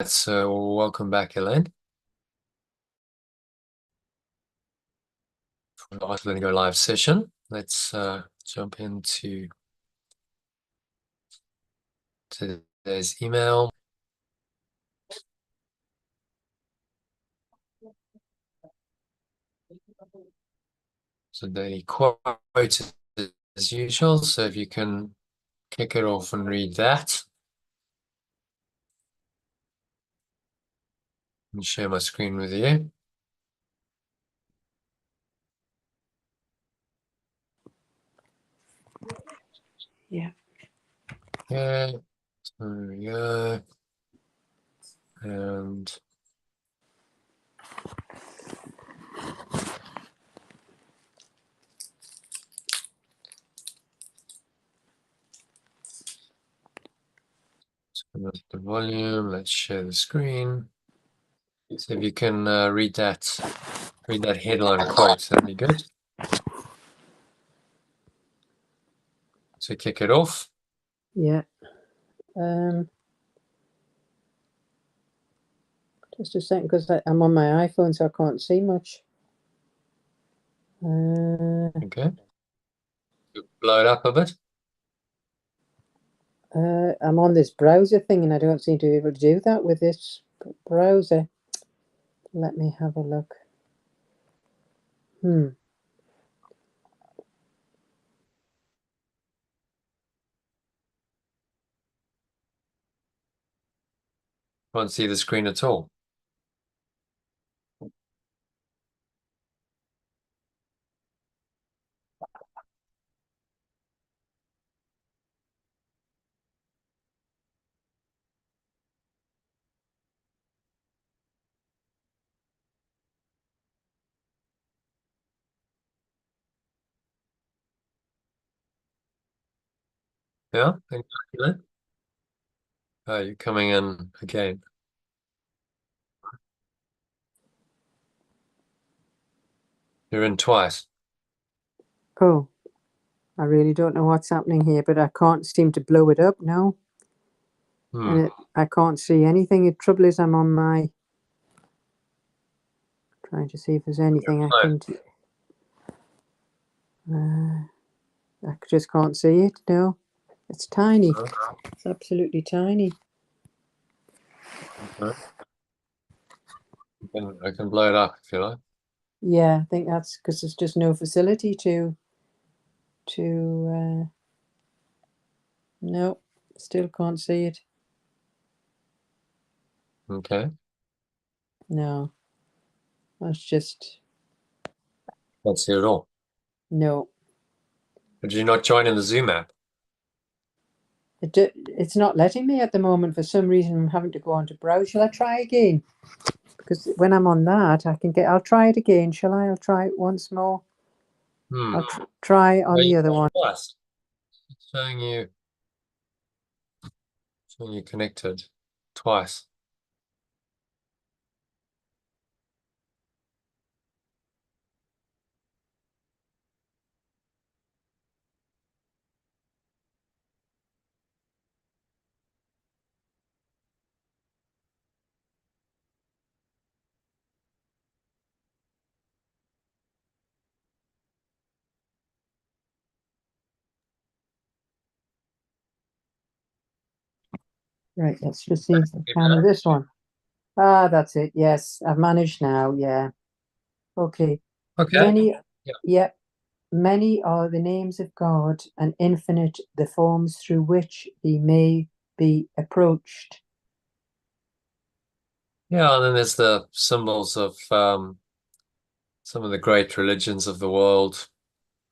So welcome back, Elaine, for the Art of Letting Go live session. Let's jump into today's email. So daily quote as usual. So if you can kick it off and read that. And share my screen with you. Yeah. Okay, so there we go. And turn up the volume. Let's share the screen. So if you can read that headline quote, that'd be good. So kick it off. Yeah. Just a second, because I'm on my iPhone, so I can't see much. Okay. Blow it up a bit. I'm on this browser thing, and I don't seem to be able to do that with this browser. Let me have a look. Can't see the screen at all. Yeah, exactly. Oh, you're coming in again. You're in twice. Oh, I really don't know what's happening here, but I can't seem to blow it up now. And I can't see anything. The trouble is, I'm on my... Trying to see if there's anything I can do. I just can't see it, no. It's tiny. It's absolutely tiny. Okay. I can blow it up if you like. Yeah, I think that's because there's just no facility to no, still can't see it. Okay. No, that's just Can't see it at all. no. Did you not join in the Zoom app? It's not letting me at the moment for some reason. I'm having to go on to browse. Shall I try again? Because when I'm on that, I can get. I'll try it again. Shall I? I'll try it once more. I'll try on the other one. Twice. It's showing you connected twice. Right, let's just see if I can with this one. Ah, that's it. Yes, I've managed now. Yeah. Okay. Okay. Yeah. Many are the names of God, and infinite the forms through which he may be approached. Yeah, and then there's the symbols of some of the great religions of the world.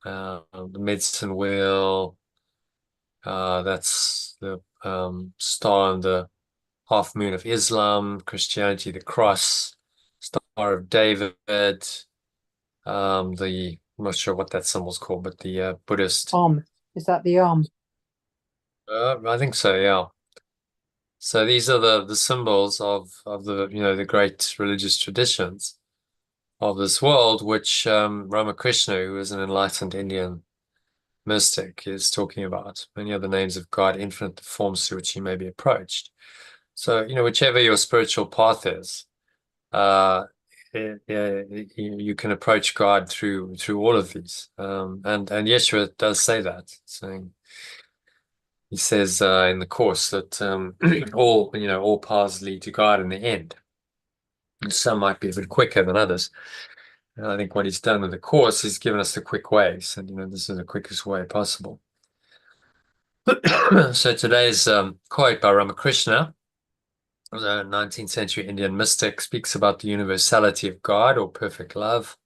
The medicine wheel. That's the star and the half moon of Islam, Christianity, the cross, Star of David, I'm not sure what that symbol's called, but the Buddhist. Is that the I think so, yeah. So these are the symbols of the the great religious traditions of this world, which Ramakrishna, who is an enlightened Indian mystic, is talking about. Many other names of God, infinite the forms through which he may be approached. So, whichever your spiritual path is, uh, you can approach God through all of these. And Yeshua does say that, saying he says in the course that all paths lead to God in the end. And some might be a bit quicker than others. And I think what he's done with the course is given us the quick way. So, this is the quickest way possible. So today's quote by Ramakrishna, the 19th century Indian mystic, speaks about the universality of God or perfect love,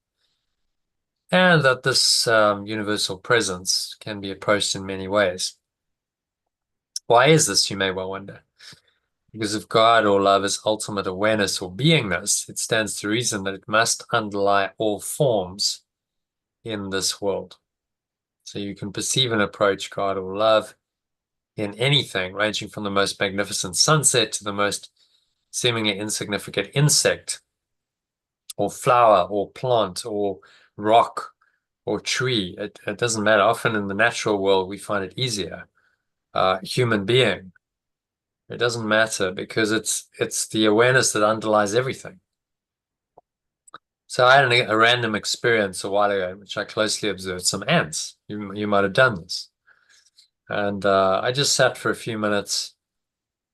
and that this universal presence can be approached in many ways. Why is this, you may well wonder? Because if God or love is ultimate awareness or beingness, it stands to reason that it must underlie all forms in this world. So you can perceive and approach God or love in anything, ranging from the most magnificent sunset to the most seemingly insignificant insect or flower or plant or rock or tree. It doesn't matter. Often in the natural world, we find it easier. Human being, it doesn't matter because it's the awareness that underlies everything. So I had a random experience a while ago in which I closely observed some ants. You might have done this. And I just sat for a few minutes.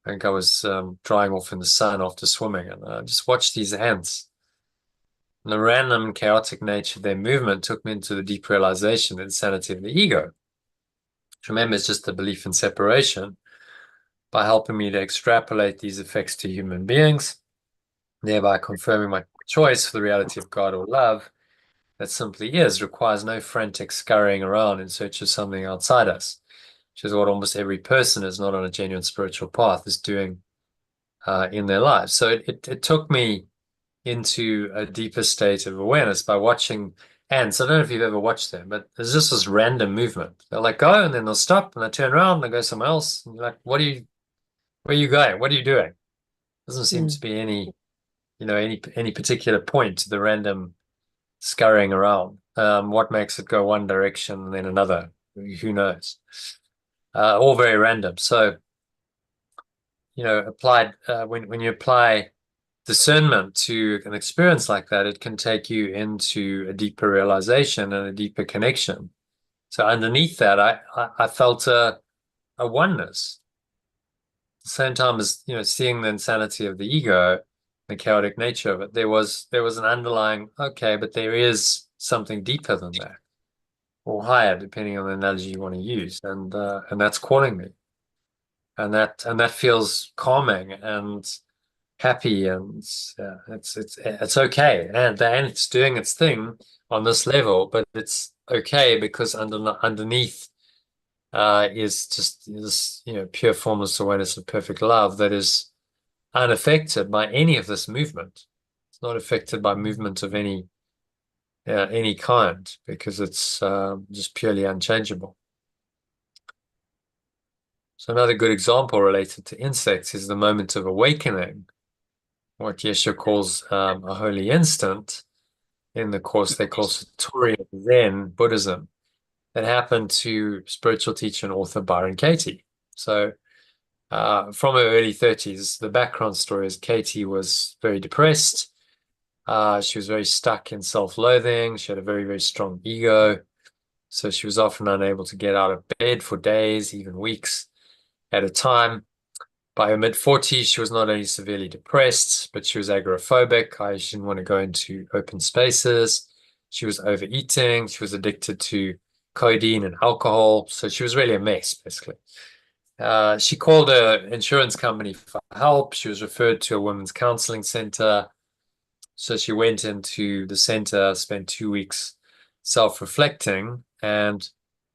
I think I was drying off in the sun after swimming, and I just watched these ants. And the random, chaotic nature of their movement took me into the deep realization, the insanity of the ego. Which, remember, is just the belief in separation, by helping me to extrapolate these effects to human beings, thereby confirming my choice for the reality of God or love that simply is, requires no frantic scurrying around in search of something outside us, which is what almost every person is not on a genuine spiritual path is doing in their lives. So it took me into a deeper state of awareness by watching ants. I don't know if you've ever watched them, but there's just this random movement. They'll like go and then they'll stop and they turn around and they go somewhere else. And you're like, where are you going? What are you doing? Doesn't seem to be any particular point to the random scurrying around. What makes it go one direction and then another? Who knows? All very random. So, applied when you apply discernment to an experience like that, it can take you into a deeper realization and a deeper connection. So underneath that, I felt a oneness. At the same time as seeing the insanity of the ego, the chaotic nature of it, there was an underlying, okay, but there is something deeper than that, or higher, depending on the analogy you want to use, and that's calling me, and that feels calming and happy, and it's okay, and it's doing its thing on this level, but it's okay because underneath is just this pure formless awareness of perfect love that is unaffected by any of this movement. It's not affected by movement of any kind because it's just purely unchangeable. So another good example related to insects is the moment of awakening, what Yeshua calls a holy instant. In the course they call Satori Zen Buddhism, that happened to spiritual teacher and author Byron Katie. So from her early 30s, the background story is Katie was very depressed. She was very stuck in self-loathing. She had a very, very strong ego. So she was often unable to get out of bed for days, even weeks at a time. By her mid-40s, she was not only severely depressed, but she was agoraphobic. She didn't want to go into open spaces. She was overeating. She was addicted to codeine and alcohol. So she was really a mess, basically. She called her insurance company for help. She was referred to a women's counseling center. So she went into the center, spent 2 weeks self-reflecting, and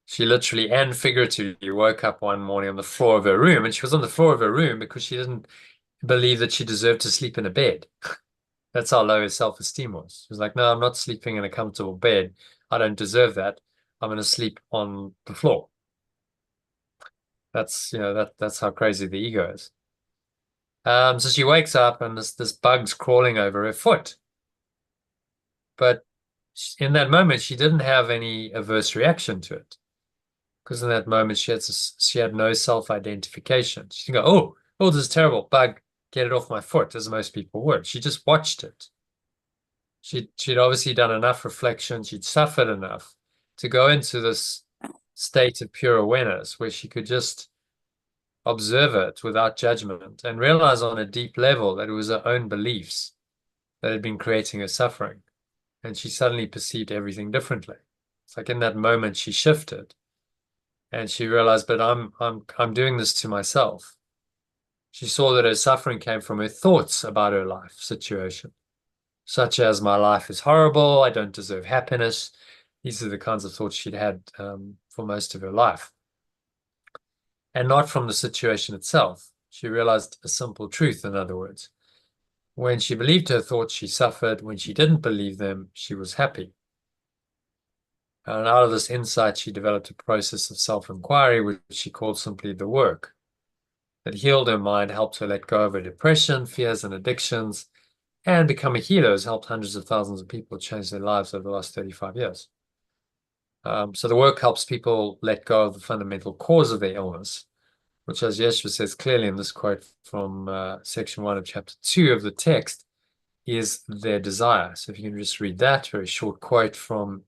she literally and figuratively woke up one morning on the floor of her room, and she was on the floor of her room because she didn't believe that she deserved to sleep in a bed. That's how low her self-esteem was. She was like, no, I'm not sleeping in a comfortable bed. I don't deserve that. I'm going to sleep on the floor. That's how crazy the ego is. So she wakes up and this bug's crawling over her foot. But in that moment, she didn't have any adverse reaction to it. Because in that moment, she had no self-identification. She didn't go, oh, this is terrible, bug. get it off my foot, as most people would. She just watched it. She'd obviously done enough reflection. She'd suffered enough to go into this state of pure awareness where she could just observe it without judgment and realize on a deep level that it was her own beliefs that had been creating her suffering. And she suddenly perceived everything differently. It's like in that moment she shifted and she realized, but I'm doing this to myself. She saw that her suffering came from her thoughts about her life situation, such as my life is horrible, I don't deserve happiness. These are the kinds of thoughts she'd had for most of her life. And not from the situation itself. She realized a simple truth, in other words. When she believed her thoughts, she suffered. When she didn't believe them, she was happy. And out of this insight, she developed a process of self-inquiry, which she called simply the work, that healed her mind, helped her let go of her depression, fears, and addictions, and become a healer has helped hundreds of thousands of people change their lives over the last 35 years. So the work helps people let go of the fundamental cause of their illness, which, as Yeshua says clearly in this quote from section 1 of chapter 2 of the text, is their desire. So if you can just read that very short quote from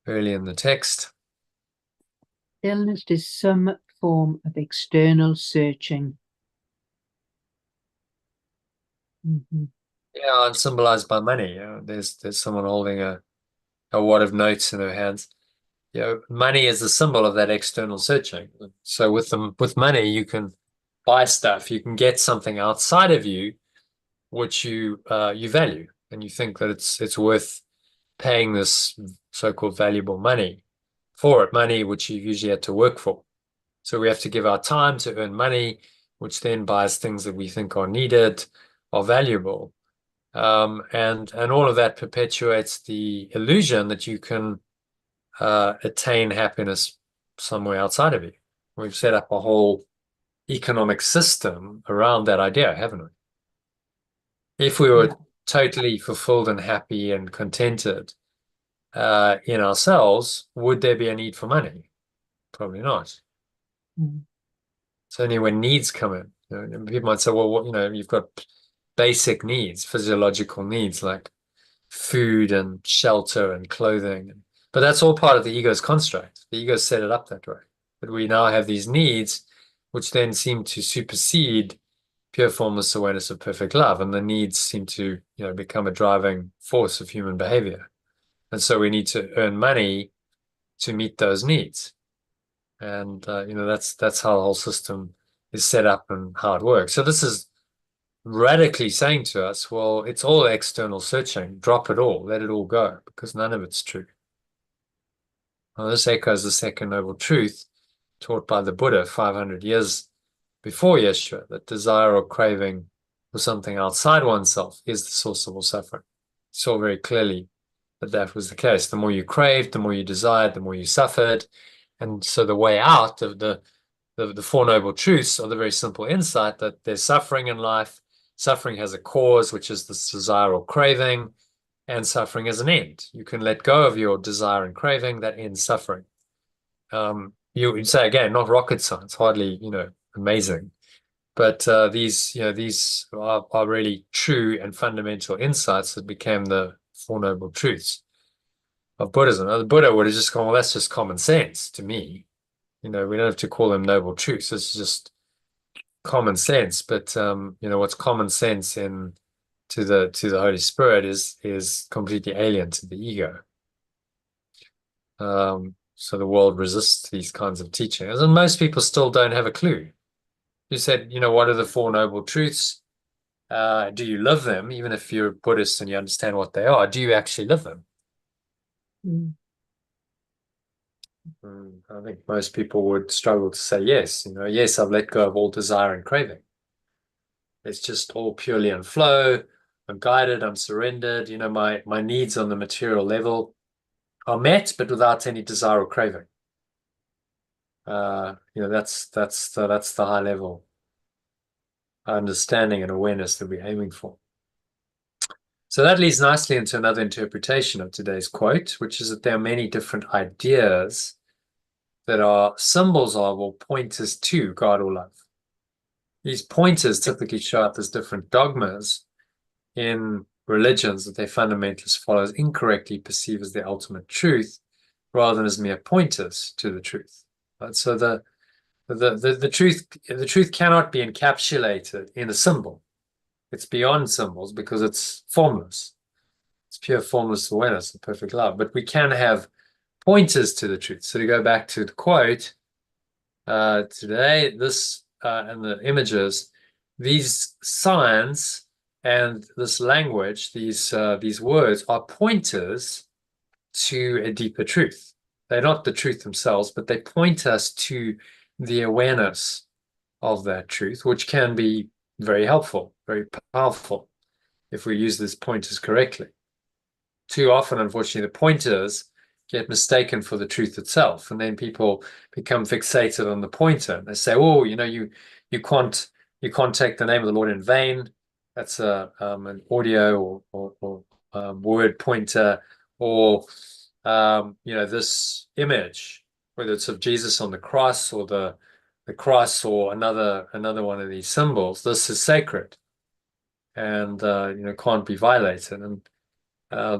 early in the text. Illness is some form of external searching. Yeah, and symbolized by money. There's someone holding a wad of notes in her hands. Money is the symbol of that external searching. So with money, you can buy stuff. You can get something outside of you, which you value, and you think that it's worth paying this so-called valuable money for it. Money which you usually had to work for. So we have to give our time to earn money, which then buys things that we think are needed, are valuable. And all of that perpetuates the illusion that you can attain happiness somewhere outside of you. We've set up a whole economic system around that idea, haven't we? If we were totally fulfilled and happy and contented in ourselves, would there be a need for money? Probably not. It's only when needs come in. People might say, well, you've got basic needs, physiological needs like food and shelter and clothing. But that's all part of the ego's construct. The ego set it up that way. But we now have these needs, which then seem to supersede pure formless awareness of perfect love. And the needs seem to, become a driving force of human behavior. And so we need to earn money to meet those needs. And, that's how the whole system is set up and how it works. So this is radically saying to us, well, it's all external searching. Drop it all. Let it all go, because none of it's true. Well, this echoes the second noble truth taught by the Buddha 500 years before Yeshua, that desire or craving for something outside oneself is the source of all suffering. Saw very clearly that was the case. The more you craved, the more you desired, the more you suffered. And so the way out of the Four Noble Truths are the very simple insight that there's suffering in life. Suffering has a cause, which is this desire or craving, and suffering has an end. You can let go of your desire and craving, that ends suffering. You would say, again, not rocket science, hardly, amazing. But these are really true and fundamental insights that became the Four Noble Truths of Buddhism. Now, the Buddha would have just gone, well, that's just common sense to me. We don't have to call them noble truths. It's just common sense. But what's common sense to the Holy Spirit is completely alien to the ego. So the world resists these kinds of teachings, and most people still don't have a clue. You said, what are the Four Noble Truths? Do you live them? Even if you're Buddhist and you understand what they are, do you actually live them? I think most people would struggle to say yes. Yes, I've let go of all desire and craving. It's just all purely in flow. I'm guided, I'm surrendered. My needs on the material level are met, but without any desire or craving. That's the high level understanding and awareness that we're aiming for. So that leads nicely into another interpretation of today's quote, which is that there are many different ideas that are symbols of or pointers to God or love. these pointers typically show up as different dogmas in religions that their fundamentalists followers incorrectly perceive as their ultimate truth, rather than as mere pointers to the truth. Right? So the truth cannot be encapsulated in a symbol. It's beyond symbols because it's formless. It's pure formless awareness, the perfect love. But we can have pointers to the truth. So to go back to the quote today, this and the images, these signs and this language, these words are pointers to a deeper truth. They're not the truth themselves, but they point us to the awareness of that truth, which can be very helpful, very powerful if we use these pointers correctly. Too often, unfortunately, the pointers get mistaken for the truth itself, and then people become fixated on the pointer. They say, "Oh, you can't take the name of the Lord in vain." That's an audio or word pointer, or this image, whether it's of Jesus on the cross or the cross or another one of these symbols. This is sacred, and can't be violated. And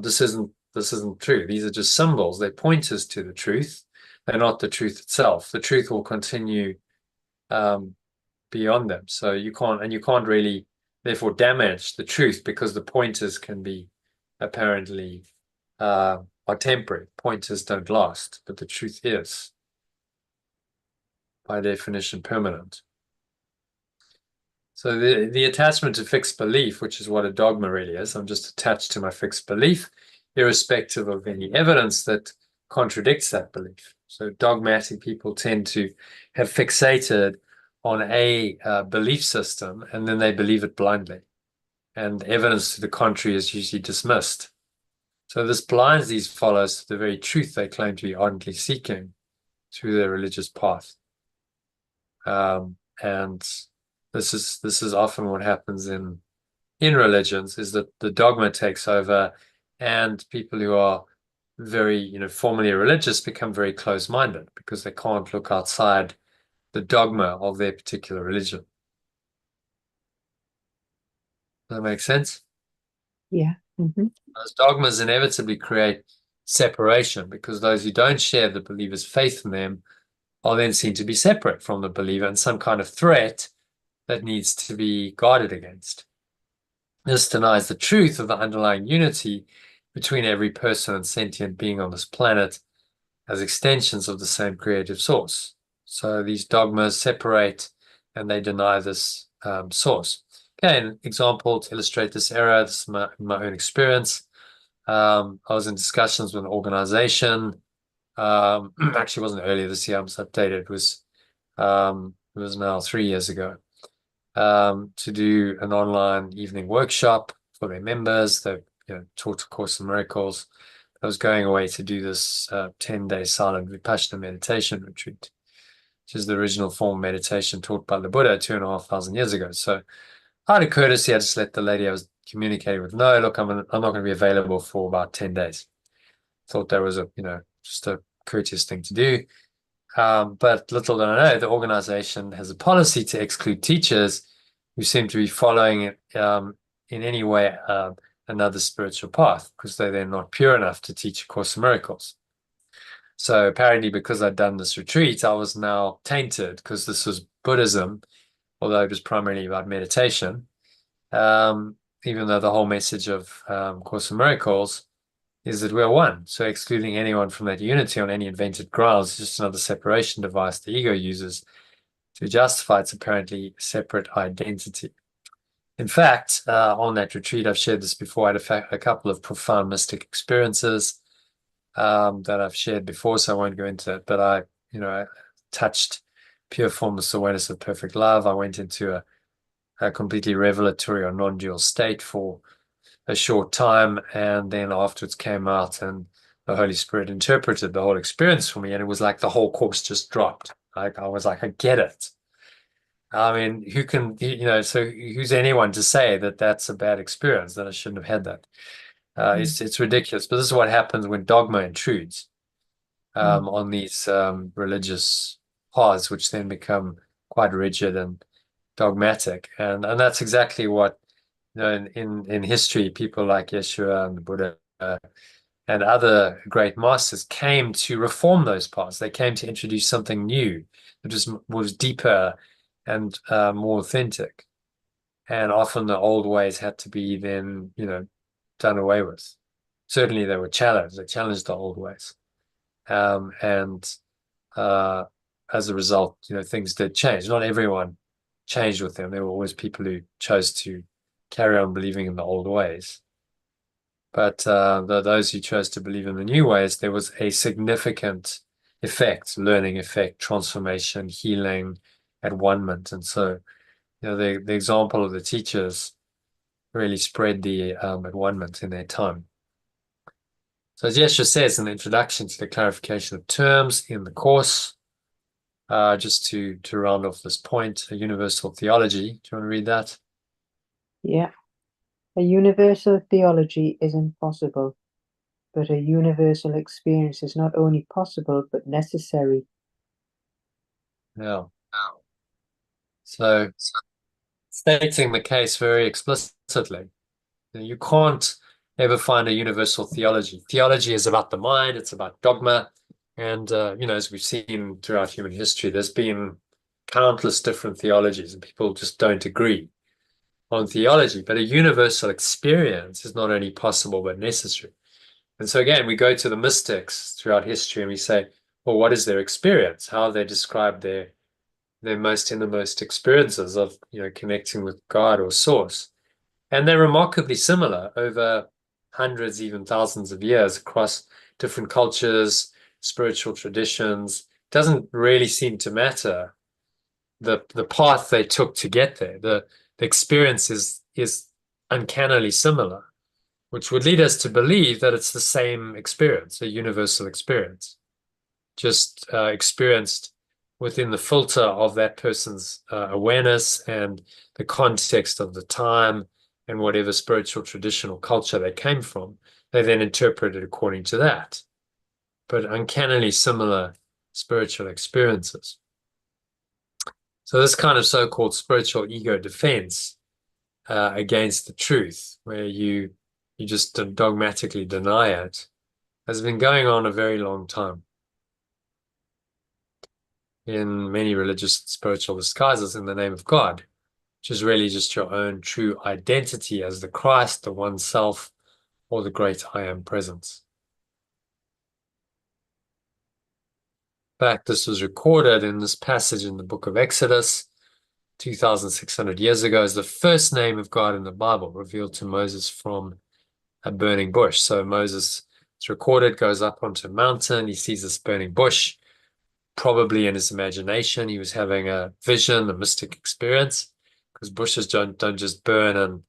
this isn't true. These are just symbols. They point us to the truth. They're not the truth itself. The truth will continue beyond them. So you can't really therefore damage the truth, because the pointers can be apparently are temporary. Pointers don't last, but the truth is, by definition, permanent. So the attachment to fixed belief, which is what a dogma really is, I'm just attached to my fixed belief, irrespective of any evidence that contradicts that belief. So dogmatic people tend to have fixated on a belief system, and then they believe it blindly. And evidence to the contrary is usually dismissed. So this blinds these followers to the very truth they claim to be ardently seeking through their religious path. And this is often what happens in religions, is that the dogma takes over, and people who are very formally religious become very close-minded because they can't look outside the dogma of their particular religion. Does that make sense? Yeah. Mm-hmm. Those dogmas inevitably create separation, because those who don't share the believer's faith in them are then seen to be separate from the believer and some kind of threat that needs to be guarded against. This denies the truth of the underlying unity between every person and sentient being on this planet as extensions of the same creative source. So these dogmas separate, and they deny this source. Okay, an example to illustrate this error, this is my own experience. I was in discussions with an organization. Actually, it wasn't earlier this year. I must update it. It was now 3 years ago. To do an online evening workshop for their members. They taught A Course in Miracles. I was going away to do this 10-day silent Vipassana meditation retreat, which is the original form of meditation taught by the Buddha 2,500 years ago. So out of courtesy, I just let the lady I was communicating with know, look, I'm not going to be available for about 10 days. Thought that was just a courteous thing to do. But little did I know, the organization has a policy to exclude teachers who seem to be following it in any way another spiritual path, because they're not pure enough to teach A Course in Miracles. So apparently, because I'd done this retreat, I was now tainted, because this was Buddhism, although it was primarily about meditation. Even though the whole message of Course in Miracles is that we're one. So excluding anyone from that unity on any invented grounds is just another separation device the ego uses to justify its apparently separate identity. In fact, on that retreat, I've shared this before, I had a couple of profound mystic experiences that I've shared before, so I won't go into it. But I touched pure formless awareness of perfect love. I went into a completely revelatory or non-dual state for a short time, and then afterwards came out, and the Holy Spirit interpreted the whole experience for me, and it was like the whole course just dropped. Like I was like, I get it. I mean, who can, so who's anyone to say that that's a bad experience, that I shouldn't have had that? It's ridiculous. But this is what happens when dogma intrudes on these religious paths, which then become quite rigid and dogmatic, and that's exactly what, in history, people like Yeshua and the Buddha and other great masters came to reform those paths. They came to introduce something new that was deeper and more authentic. And often the old ways had to be then, done away with. Certainly they were challenged. They challenged the old ways. And uh, as a result, things did change. Not everyone changed with them. There were always people who chose to carry on believing in the old ways. But those who chose to believe in the new ways, there was a significant effect, learning effect, transformation, healing, at one-ment. And so, the example of the teachers really spread the at one-ment in their time. So as Yeshua says in the introduction to the clarification of terms in the course, just to round off this point, a universal theology. Do you want to read that? Yeah. A universal theology is impossible, but a universal experience is not only possible, but necessary. Yeah. So stating the case very explicitly, you can't ever find a universal theology. Theology is about the mind, it's about dogma. And, as we've seen throughout human history, there's been countless different theologies and people just don't agree on theology. But a universal experience is not only possible, but necessary. And so again, we go to the mystics throughout history and we say, well, what is their experience? How they describe their most innermost experiences of, connecting with God or source. And they're remarkably similar over hundreds, even thousands of years across different cultures, spiritual traditions. It doesn't really seem to matter the path they took to get there. The experience is uncannily similar, which would lead us to believe that it's the same experience, a universal experience, just experienced within the filter of that person's awareness and the context of the time and whatever spiritual tradition or culture they came from. They then interpret it according to that. But uncannily similar spiritual experiences. So this kind of so-called spiritual ego defense against the truth, where you just dogmatically deny it, has been going on a very long time in many religious and spiritual disguises in the name of God, which is really just your own true identity as the Christ, the one self, or the great I am presence. In fact, this was recorded in this passage in the book of Exodus 2,600 years ago as the first name of God in the Bible revealed to Moses from a burning bush. So Moses, it's recorded, goes up onto a mountain. He sees this burning bush. Probably in his imagination, he was having a vision, a mystic experience, because bushes don't just burn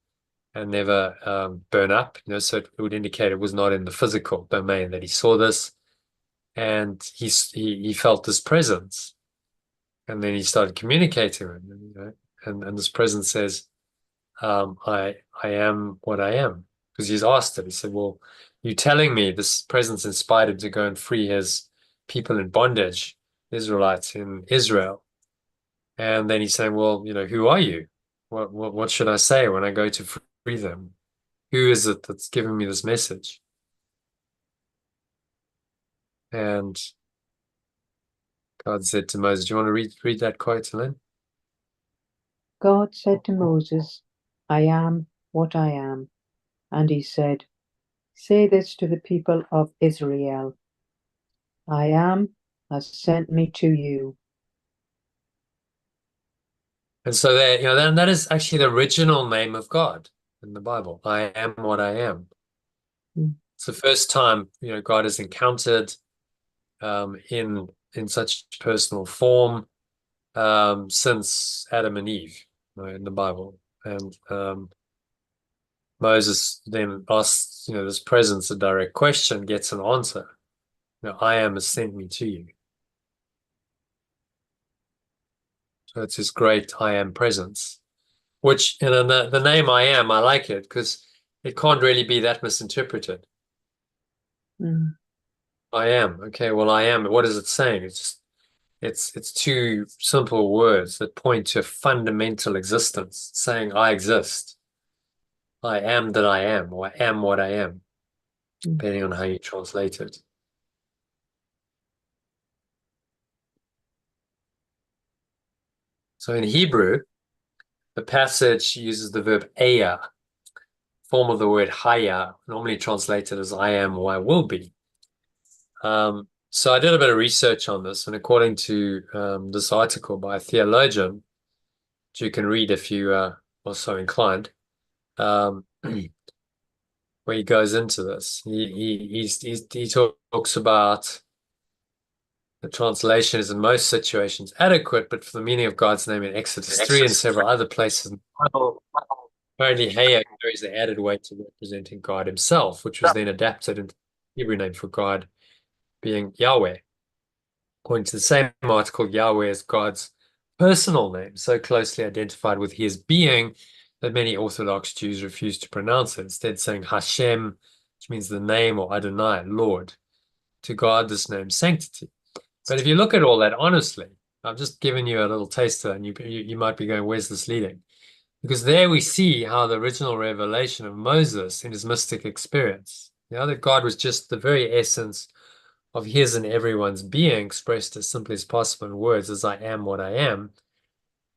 and never burn up. So it would indicate it was not in the physical domain that he saw this, and he felt this presence, and then he started communicating with him, and this presence says, I am what I am. Because he's asked it. He said, well, you telling me this presence inspired him to go and free his people in bondage, Israelites in Israel. And then he's saying, well, who are you? What should I say when I go to free them? Who is it that's giving me this message? And God said to Moses, do you want to read that quote, Elaine? God said to Moses, I am what I am. And he said, say this to the people of Israel. I am has sent me to you. And so there, then that is actually the original name of God in the Bible. I am what I am. It's the first time, God is encountered in such personal form since Adam and Eve, in the Bible. And Moses then asks, this presence a direct question, gets an answer. I am has sent me to you. So it's this great I am presence, which, the name I am, I like it because it can't really be that misinterpreted. I am. Okay, well, I am. What is it saying? It's just It's two simple words that point to a fundamental existence, saying I exist. I am that I am, or I am what I am, depending on how you translate it. So in Hebrew, the passage uses the verb aya, form of the word haya, normally translated as I am or I will be. So I did a bit of research on this, and according to this article by a theologian, which you can read if you are so inclined, where he goes into this, he talks about the translation is in most situations adequate, but for the meaning of God's name in Exodus 3 and several other places in the Bible, apparently Haya carries the added weight of representing God himself, which was then adapted into the Hebrew name for God being Yahweh. According to the same article, Yahweh is God's personal name, so closely identified with his being that many Orthodox Jews refuse to pronounce it, instead saying Hashem, which means the name, or Adonai, Lord. To God, this name sanctity. But if you look at all that honestly, I've just given you a little taster, and you might be going, where's this leading? Because there we see how the original revelation of Moses in his mystic experience, that God was just the very essence of his and everyone's being expressed as simply as possible in words, as I am what I am,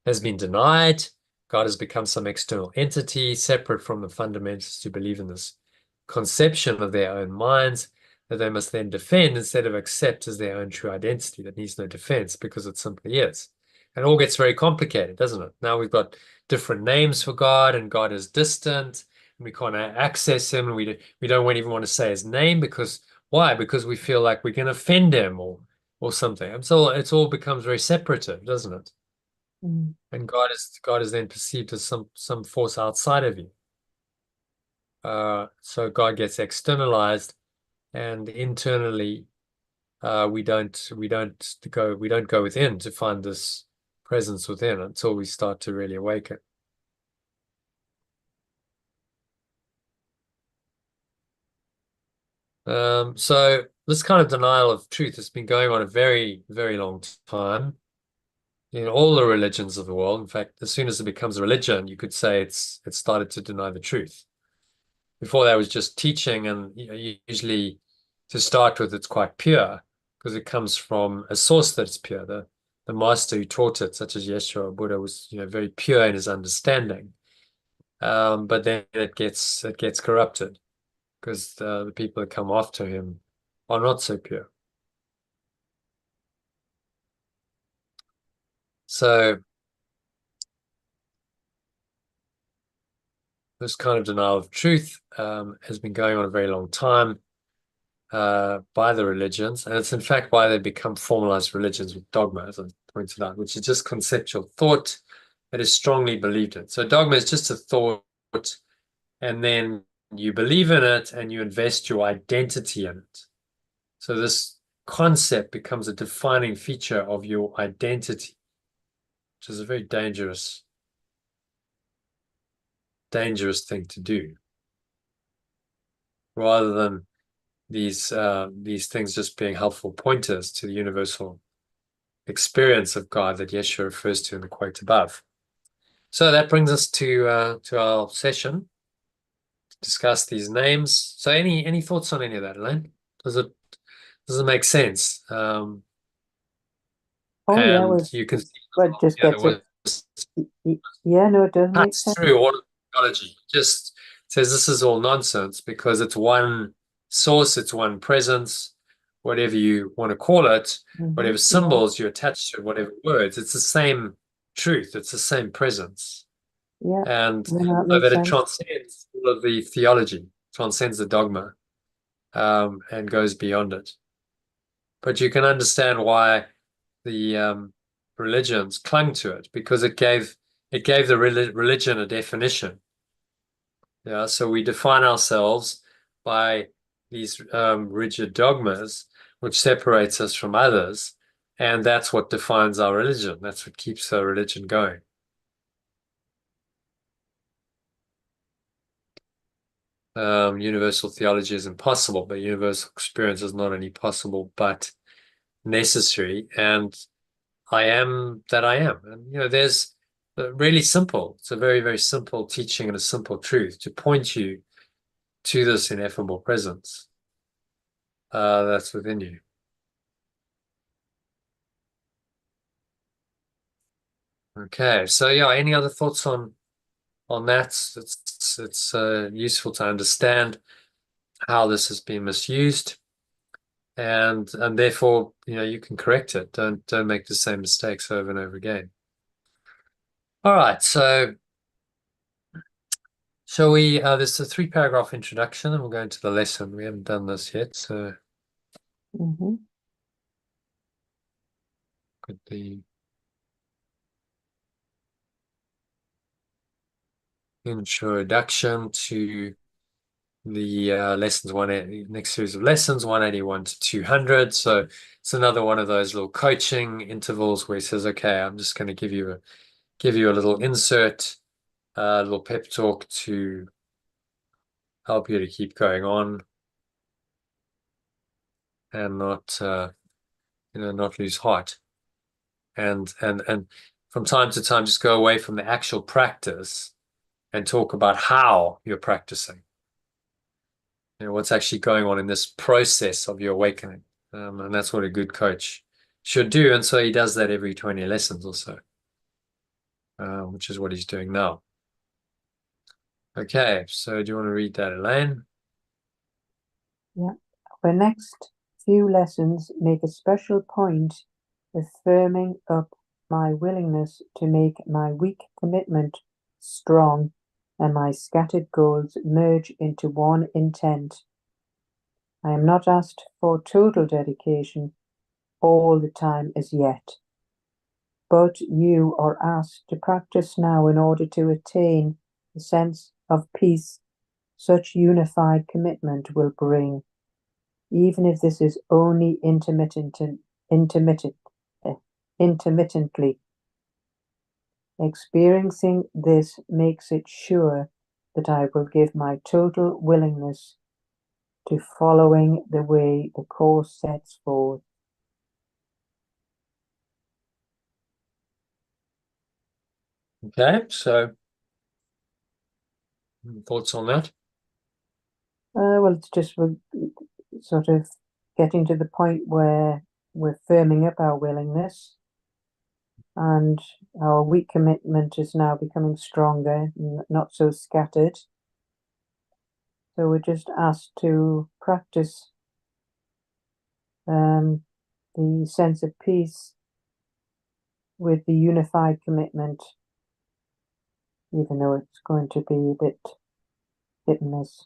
has been denied. God has become some external entity separate from the fundamentalists who believe in this conception of their own minds that they must then defend instead of accept as their own true identity that needs no defense because it simply is. And it all gets very complicated, doesn't it? Now we've got different names for God, and God is distant, and we can't access him, and we don't even want to say his name because why? Because we feel like we can offend him or something. And so it all becomes very separative, doesn't it? And God is then perceived as some force outside of you. So God gets externalized, and internally we don't go within to find this presence within until we start to really awaken. So this kind of denial of truth has been going on a very, very long time in all the religions of the world. In fact, as soon as it becomes a religion, you could say it started to deny the truth. Before that was just teaching, and usually to start with, it's quite pure because it comes from a source that's pure. The master who taught it, such as Yeshua or Buddha, was very pure in his understanding. But then it gets corrupted because the people that come after him are not so pure. So this kind of denial of truth has been going on a very long time by the religions, and it's in fact why they become formalized religions with dogma, as I pointed out, which is just conceptual thought that is strongly believed in. So dogma is just a thought, and then you believe in it and you invest your identity in it. So this concept becomes a defining feature of your identity, which is a very dangerous thing to do, rather than these things just being helpful pointers to the universal experience of God that Yeshua refers to in the quote above. So that brings us to our session to discuss these names. So any thoughts on any of that, Elaine? Does it make sense? Oh yeah, And you can see well, just gets it. Yeah, no, it does make cuts sense. through all of theology. Just says this is all nonsense because it's one source, it's one presence, whatever you want to call it, whatever symbols you attach to it, whatever words, it's the same truth, it's the same presence. Yeah, And that so makes that it sense. transcends all of the theology, transcends the dogma, and goes beyond it. But you can understand why the religions clung to it because it gave the religion a definition. Yeah, so we define ourselves by these rigid dogmas, which separates us from others, and that's what defines our religion. That's what keeps our religion going. Universal theology is impossible, but universal experience is not only possible but necessary. And I am that I am. And, there's really simple. It's a very, very simple teaching and a simple truth to point you to this ineffable presence that's within you. Okay, so yeah, any other thoughts on that? It's useful to understand how this has been misused, and therefore, you can correct it. Don't make the same mistakes over and over again. All right, so shall we? There's a 3-paragraph introduction, and we'll go into the lesson. We haven't done this yet, so could be introduction to the lessons next series of lessons 181 to 200. So it's another one of those little coaching intervals where he says, okay, I'm just going to give you a little insert, a little pep talk to help you to keep going on and not lose heart. And from time to time, just go away from the actual practice and talk about how you're practicing. What's actually going on in this process of your awakening. And that's what a good coach should do. And so he does that every 20 lessons or so, which is what he's doing now. Okay, so do you want to read that, Elaine? Yeah. The next few lessons make a special point of firming up my willingness to make my weak commitment strong and my scattered goals merge into one intent. I am not asked for total dedication all the time as yet, but you are asked to practice now in order to attain the sense of peace such unified commitment will bring, even if this is only intermittently. Experiencing this makes it sure that I will give my total willingness to following the way the Course sets forth. Okay, so thoughts on that? Well, it's just we're sort of getting to the point where we're firming up our willingness and our weak commitment is now becoming stronger, not so scattered. So we're just asked to practice the sense of peace with the unified commitment, even though it's going to be a bit hit and miss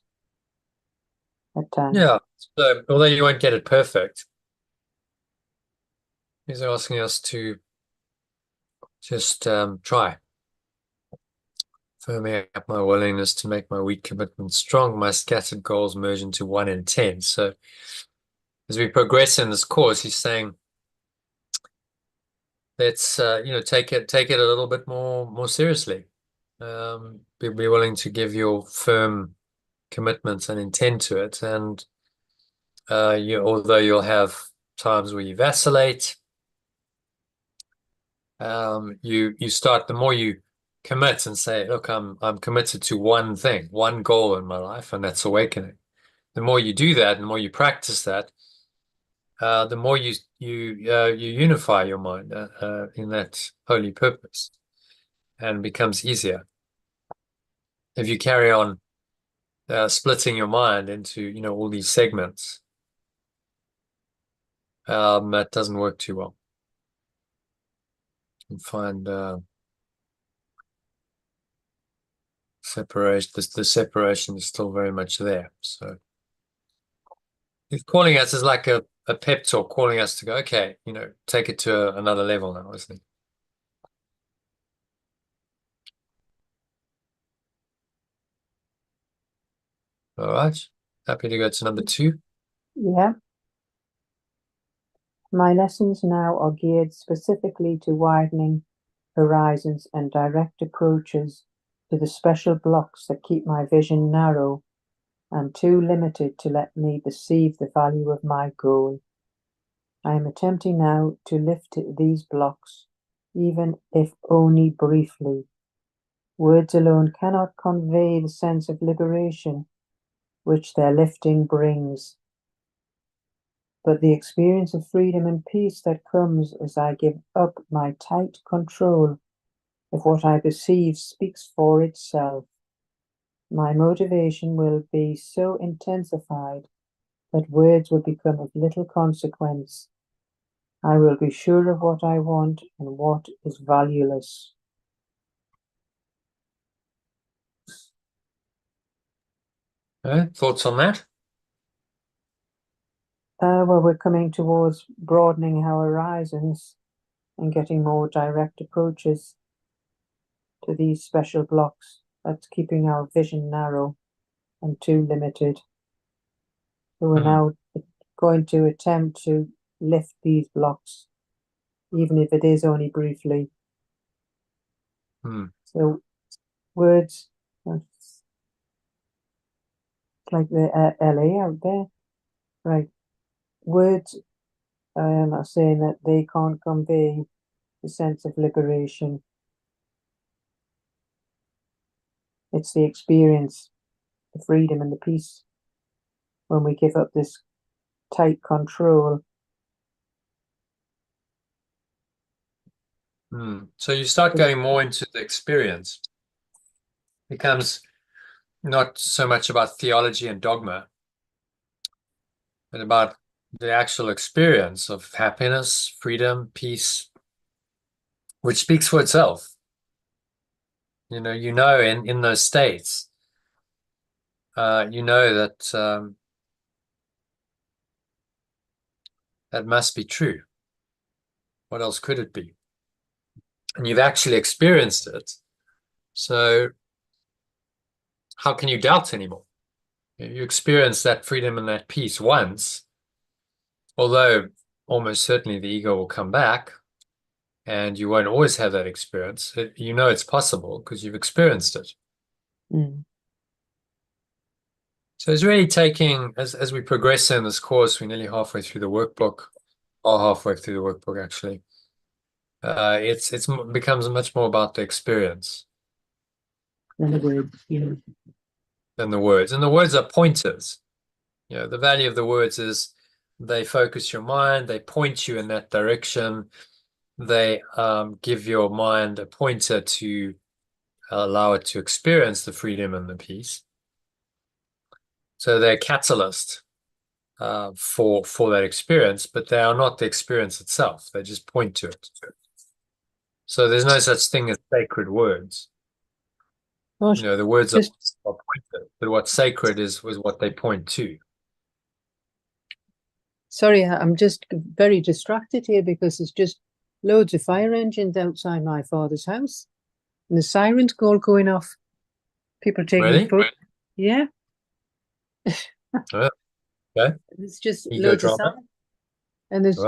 at times. Yeah, so although you won't get it perfect, he's asking us to just try. Firming up my willingness to make my weak commitment strong, my scattered goals merge into one intent. So as we progress in this course, he's saying, let's take it a little bit more seriously. Be willing to give your firm commitments and intent to it. And although you'll have times where you vacillate, you start, the more you commit and say, look, I'm committed to one thing, one goal in my life, and that's awakening. The more you do that, and the more you practice that, the more you unify your mind in that holy purpose, and it becomes easier. If you carry on splitting your mind into all these segments, that doesn't work too well. You find separation. The separation is still very much there. So he's calling us as like a pep talk, calling us to go, okay, take it to another level now, isn't he? All right. Happy to go to number 2. Yeah. My lessons now are geared specifically to widening horizons and direct approaches to the special blocks that keep my vision narrow and too limited to let me perceive the value of my goal. I am attempting now to lift these blocks, even if only briefly. Words alone cannot convey the sense of liberation which their lifting brings. But the experience of freedom and peace that comes as I give up my tight control of what I perceive speaks for itself. My motivation will be so intensified that words will become of little consequence. I will be sure of what I want and what is valueless. Okay. Thoughts on that? Well, we're coming towards broadening our horizons and getting more direct approaches to these special blocks. That's keeping our vision narrow and too limited. So we're now going to attempt to lift these blocks, even if it is only briefly. So words, it's like the LA out there, right? Words are saying that they can't convey the sense of liberation. It's the experience, the freedom and the peace when we give up this tight control. So you start going more into the experience. It becomes not so much about theology and dogma, but about the actual experience of happiness, freedom, peace, which speaks for itself. In those states, that that must be true. What else could it be? And you've actually experienced it. So how can you doubt anymore? You experience that freedom and that peace once, although almost certainly the ego will come back and you won't always have that experience. You know it's possible because you've experienced it. So it's really taking, as we progress in this course, we're nearly halfway through the workbook, or halfway through the workbook actually. It becomes much more about the experience than the words, than the words. And the words are pointers. The value of the words is they focus your mind, they point you in that direction, they give your mind a pointer to allow it to experience the freedom and the peace. So they're a catalyst for that experience, but they are not the experience itself. They just point to it. So there's no such thing as sacred words. The words are pointed, but what's sacred is what they point to. Sorry, I'm just very distracted here because there's just loads of fire engines outside my father's house, and the sirens all going off. People taking Really? foot. Yeah. Okay. It's just Ego loads drama. of sirens. And there's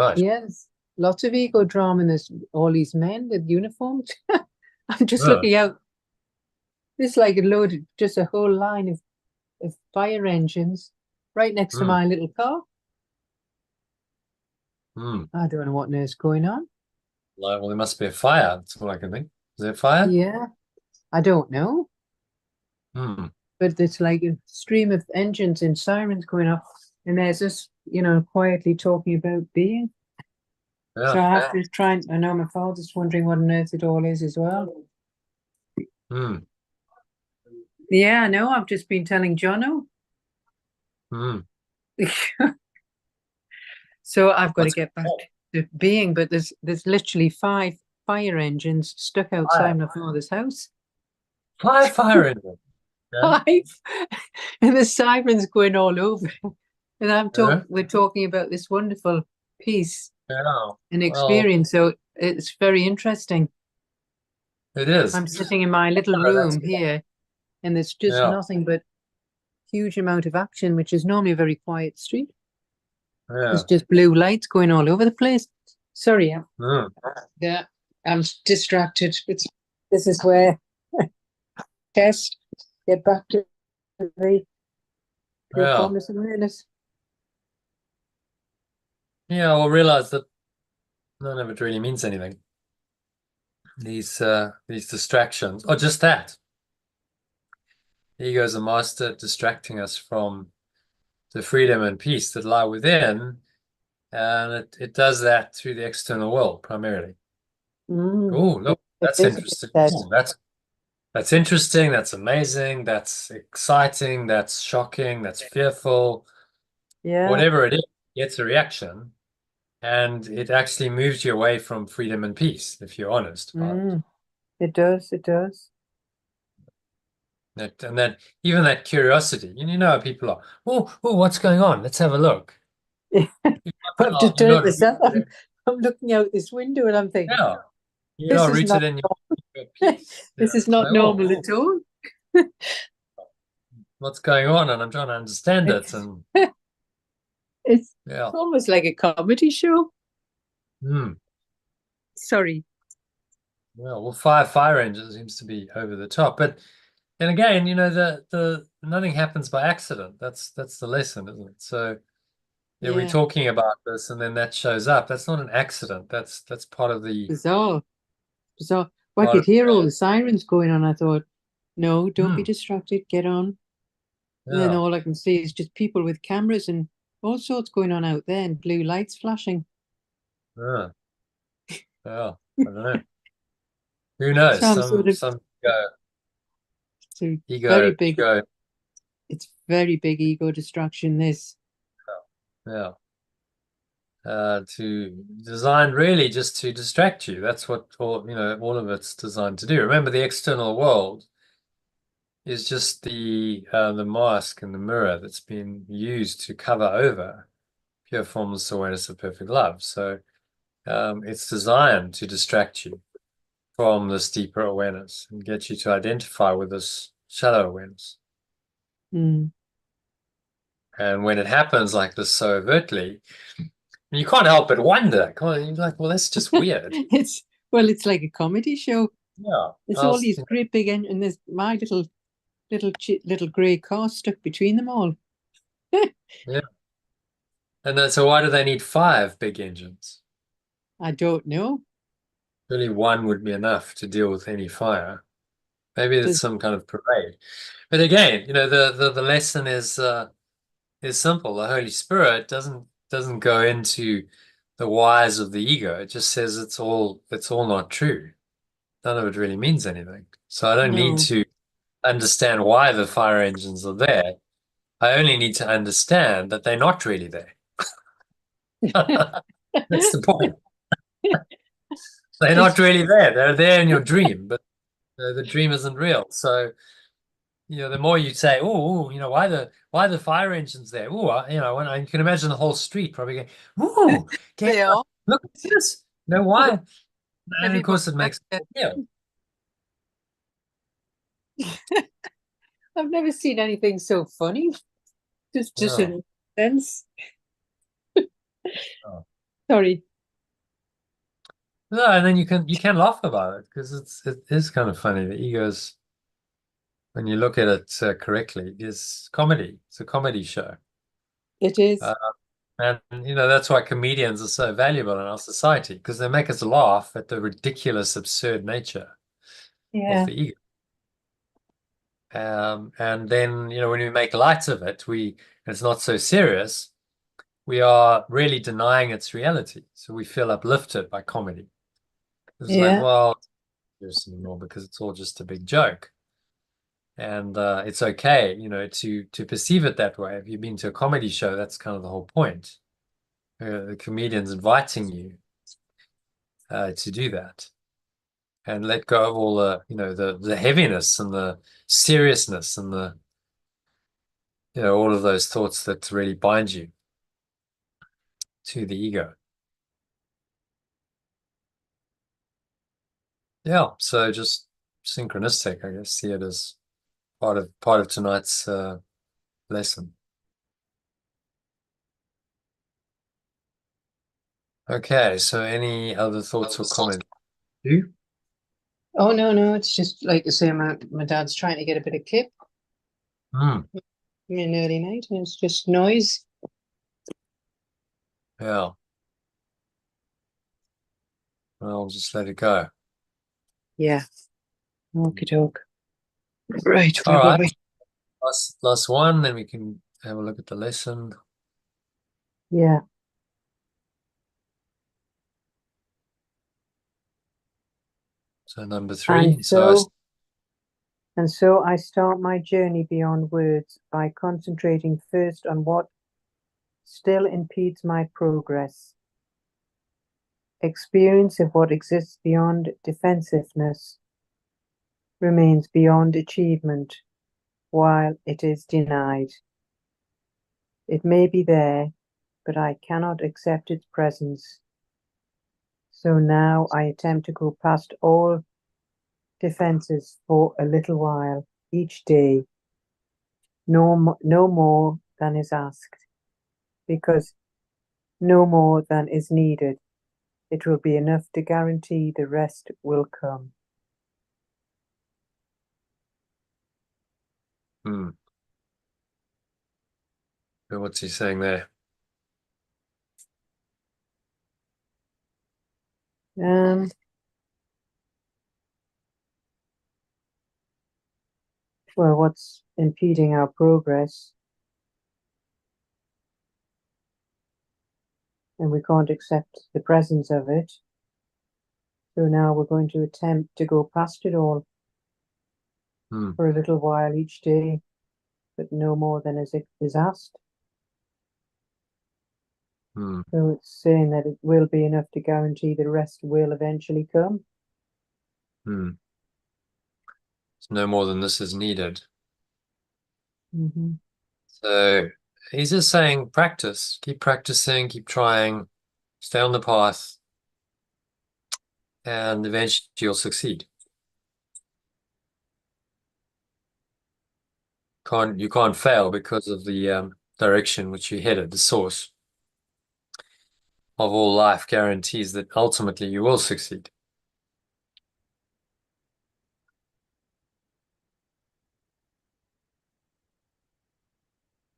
lots of ego drama, and there's all these men with uniforms. I'm just looking out. There's like just a whole line of fire engines right next to my little car. I don't know what is going on. Well, there must be a fire. That's all I can think. Is there a fire? Yeah, I don't know. But it's like a stream of engines and sirens going off, and there's us, quietly talking about being. Yeah. So I have to try and, I know my father's wondering what on earth it all is as well. Yeah, I know. I've just been telling Jono. So I've got to get back to being, but there's literally 5 fire engines stuck outside my father's house. 5 fire engines. Yeah. 5, and the sirens going all over. And we're talking about this wonderful peace and experience. So it's very interesting. It is. I'm sitting in my little room here, and there's just nothing but huge amount of action, which is normally a very quiet street. There's just blue lights going all over the place. Sorry, yeah, I'm distracted. This is where test get back to the pure formless awareness. Yeah, we'll realize that none of it really means anything. These distractions, or just that. The ego is a master at distracting us from the freedom and peace that lie within, and it does that through the external world primarily. Mm. Oh, look, It that's is a bit interesting. sad. Oh, that's interesting. That's amazing. That's exciting. That's shocking. That's fearful. Yeah. Whatever it is, gets a reaction, and it actually moves you away from freedom and peace, if you're honest about it. Mm. It does. It does. And that even that curiosity, you know how people are. Oh, what's going on? Let's have a look. I've just You're done it not myself. rooted in, I'm looking out this window and I'm thinking, yeah, you're this not is rooted not in your peace. this is It's not like, normal oh, at all. what's going on? And I'm trying to understand it. It's And it's yeah, almost like a comedy show. hmm. Sorry. Well, Fire Engine seems to be over the top. But and again, the nothing happens by accident. That's the lesson, isn't it? So yeah, we're Yeah. talking about this, and then that shows up. That's not an accident. That's part of the Bizarre. Bizarre. Well, I part could of hear all the sirens going on. I thought, no, don't be hmm, distracted. Get on. And then yeah, all I can see is just people with cameras and all sorts going on out there and blue lights flashing. yeah, yeah. I don't know. Who knows? So I'm sort of Some it's a very big ego, it's very big ego distraction, this. yeah. To design really just to distract you. That's what all of it's designed to do. Remember, the external world is just the mask and the mirror that's been used to cover over pure formless awareness of perfect love. So it's designed to distract you from this deeper awareness and get you to identify with this shallow awareness. Mm. And when it happens like this so overtly, you can't help but wonder. You're like, well, that's just weird. It's well, it's like a comedy show. Yeah. It's all these great big and there's my little grey car stuck between them all. Yeah. And then, so why do they need five big engines? I don't know. Really, one would be enough to deal with any fire. Maybe it's Does some kind of parade. But again, the lesson is simple. The Holy Spirit doesn't go into the whys of the ego. It just says it's all not true. None of it really means anything. So I don't need no. to understand why the fire engines are there. I only need to understand that they're not really there. That's the point. They're not It's really there. They're there in your dream, but the dream isn't real. So, the more you say, "Oh, why the fire engines there?" Oh, when you can imagine the whole street probably going, "Ooh, get they up, are. look at this." Why? And of Everybody course, it makes it real. I've never seen anything so funny. Just Oh, in sense. oh. Sorry. No, and then you can laugh about it because it is kind of funny. The ego's, when you look at it correctly, is comedy. It's a comedy show. It is. Uh, And that's why comedians are so valuable in our society because they make us laugh at the ridiculous, absurd nature of Yeah. the ego. And then, when we make light of it, it's not so serious. We are really denying its reality. So we feel uplifted by comedy. It's like, Yeah. well, it's not serious anymore because it's all just a big joke. And it's okay, to perceive it that way. If you've been to a comedy show, that's kind of the whole point. The comedian's inviting you to do that and let go of all the heaviness and the seriousness and all of those thoughts that really bind you to the ego. Yeah, so just synchronistic, I guess. See it as part of tonight's lesson. Okay, so any other thoughts or comments? You? Oh no, no, it's just like you say, my dad's trying to get a bit of kip Hmm. in an early night and it's just noise. Yeah. I'll just let it go. Yeah. Okie doke. Right, All where were right. we? Last one, then we can have a look at the lesson. Yeah. So number And 3. so and so I start my journey beyond words by concentrating first on what still impedes my progress. Experience of what exists beyond defensiveness remains beyond achievement while it is denied. It may be there, but I cannot accept its presence. So now I attempt to go past all defenses for a little while each day, no more than is asked, because no more than is needed. It will be enough to guarantee the rest will come. Hmm. So what's he saying there? Um, well, what's impeding our progress? And we can't accept the presence of it. So now we're going to attempt to go past it all Hmm. for a little while each day, but no more than is asked. Hmm. So it's saying that it will be enough to guarantee the rest will eventually come. Hmm. So no more than this is needed. Mm-hmm. So he's just saying practice, keep practicing, keep trying, stay on the path, and eventually you'll succeed. You can't fail because of the direction which you headed. The source of all life guarantees that ultimately you will succeed.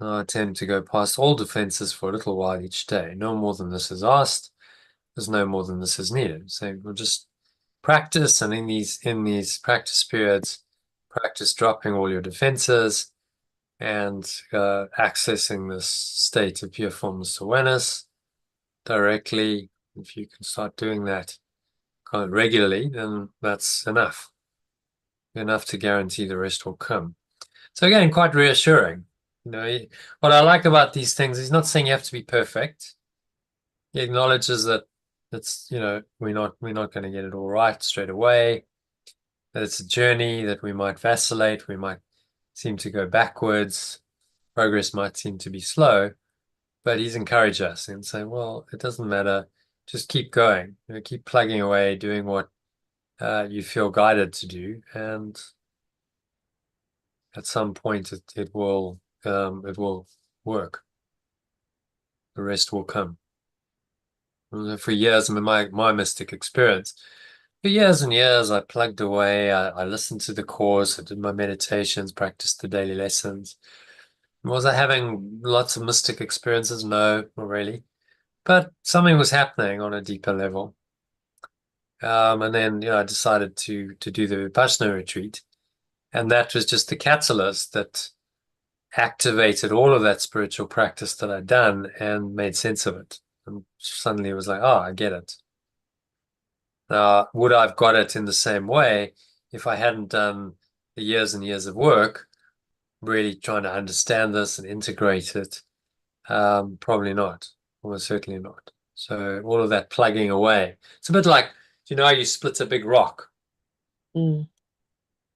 I attempt to go past all defenses for a little while each day. No more than this is asked. There's no more than this is needed. So we'll just practice, and in these practice periods, practice dropping all your defenses and accessing this state of pure formless awareness directly. If you can start doing that kind of regularly, then that's enough to guarantee the rest will come. So again, quite reassuring. You know, what I like about these things, he's not saying you have to be perfect. He acknowledges that we're not going to get it all right straight away. That it's a journey, that we might vacillate, we might seem to go backwards, progress might seem to be slow, but he's encouraged us and saying, well, it doesn't matter, just keep going, keep plugging away, doing what you feel guided to do, and at some point it will work. The rest will come. For years, I mean, my mystic experience, for years and years, I plugged away. I listened to the course. I did my meditations, practiced the daily lessons. Was I having lots of mystic experiences? No, not really. But something was happening on a deeper level. And then, I decided to do the Vipassana retreat. And that was just the catalyst that activated all of that spiritual practice that I'd done and made sense of it. And suddenly it was like, oh, I get it. Would I have got it in the same way if I hadn't done the years and years of work, really trying to understand this and integrate it? Probably not. Almost certainly not. So all of that plugging away. It's a bit like, how you split a big rock? Mm.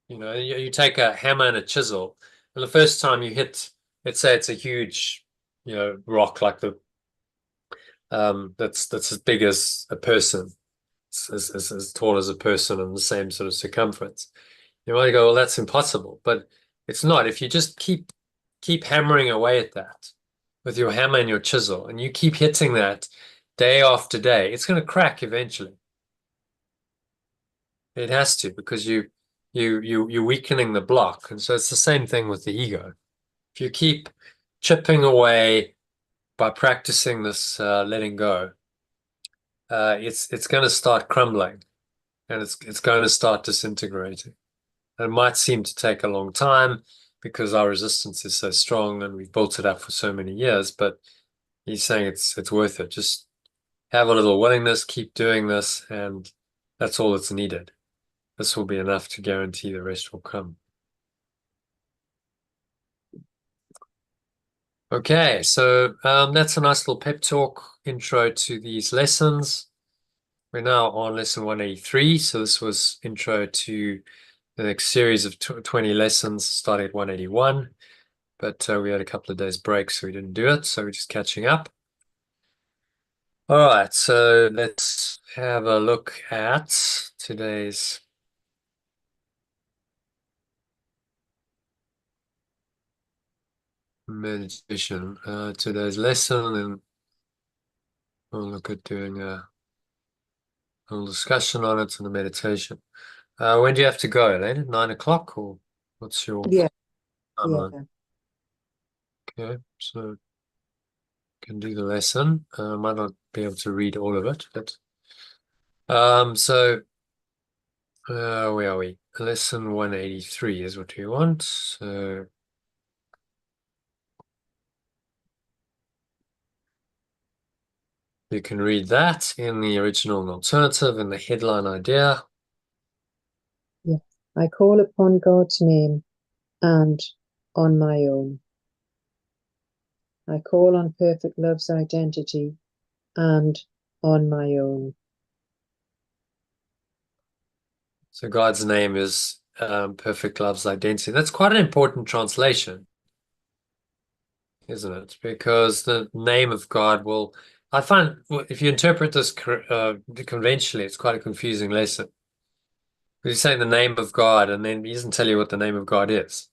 You take a hammer and a chisel, and the first time you hit, let's say it's a huge, rock like that's as big as a person, as tall as a person, and the same sort of circumference. You might go, well, that's impossible, but it's not. If you just keep hammering away at that with your hammer and your chisel, and you keep hitting that day after day, it's going to crack eventually. It has to, because you're weakening the block, and so it's the same thing with the ego. If you keep chipping away by practicing this letting go, it's going to start crumbling, and it's going to start disintegrating. And it might seem to take a long time because our resistance is so strong and we've built it up for so many years, but he's saying it's worth it. Just have a little willingness, keep doing this, and that's all that's needed. This will be enough to guarantee the rest will come. Okay, so that's a nice little pep talk intro to these lessons. We're now on lesson 183. So this was intro to the next series of 20 lessons starting at 181. But we had a couple of days break, so we didn't do it. So we're just catching up. All right, so let's have a look at today's meditation, today's lesson, and we'll look at doing a little discussion on it and a meditation. When do you have to go, Elaine? At 9 o'clock, or what's your Yeah, timeline? Okay, so can do the lesson. Might not be able to read all of it, but so where are we? Lesson 183 is what we want. So you can read that in the original and alternative in the headline idea. yeah. I call upon God's name and on my own. I call on perfect love's identity and on my own. So God's name is perfect love's identity. That's quite an important translation, isn't it? Because the name of God will, I find, if you interpret this conventionally, it's quite a confusing lesson. He's saying the name of God, and then he doesn't tell you what the name of God is.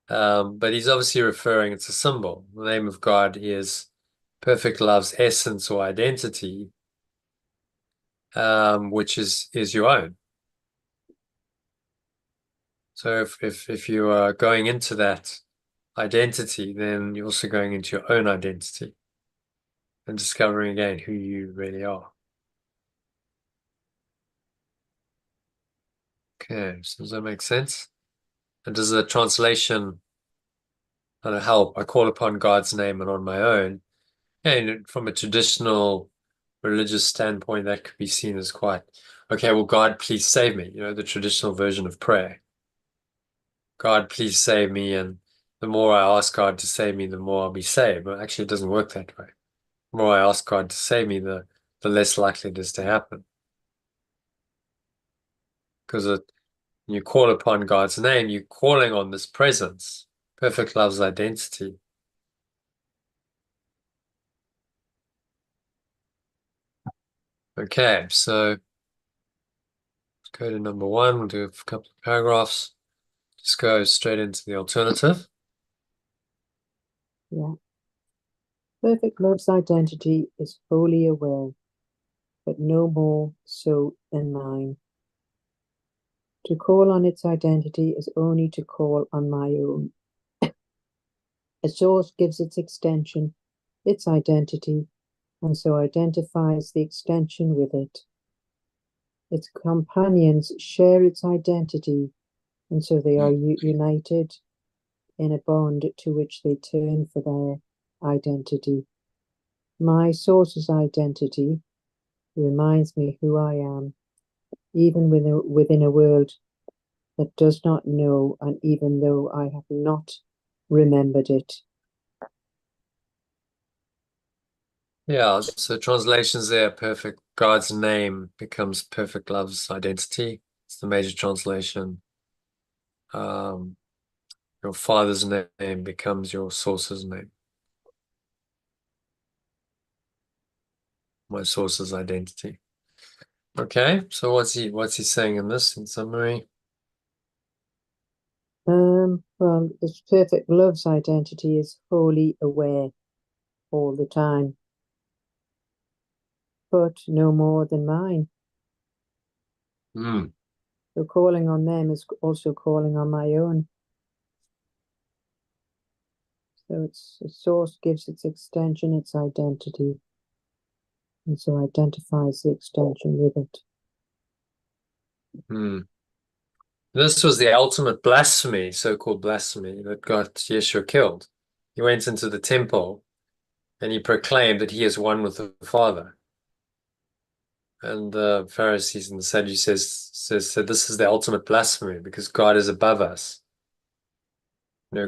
But he's obviously referring, it's a symbol. The name of God is perfect love's essence or identity, which is your own. So if you are going into that identity, then you're also going into your own identity and discovering again who you really are. Okay, so does that make sense? And does the translation help? I call upon God's name and on my own. And from a traditional religious standpoint, that could be seen as quite, okay, well, God, please save me. You know, the traditional version of prayer. God, please save me. And the more I ask God to save me, the more I'll be saved. But actually, it doesn't work that way. The more I ask God to save me, the less likely it is to happen. Because you call upon God's name, you're calling on this presence, perfect love's identity. Okay, so let's go to number one. We'll do a couple of paragraphs. Just go straight into the alternative. Yeah. Perfect love's identity is wholly aware, but no more so than mine. To call on its identity is only to call on my own. A source gives its extension, its identity, and so identifies the extension with it. Its companions share its identity, and so they are united in a bond to which they turn for their identity. My source's identity reminds me who I am, even within a world that does not know, and even though I have not remembered it. Yeah, so translations there, perfect God's name becomes perfect love's identity. It's the major translation. Um, your father's name becomes your source's name. My source's identity. Okay, so what's he saying in this in summary? Well, its perfect love's identity is wholly aware all the time, but no more than mine. Mm. So calling on them is also calling on my own. So its source gives its extension its identity. and so identifies the extension with it. This was the ultimate blasphemy, so-called blasphemy, that got Yeshua killed. He went into the temple and he proclaimed that he is one with the Father. And the Pharisees and the Sadducees said this is the ultimate blasphemy because God is above us.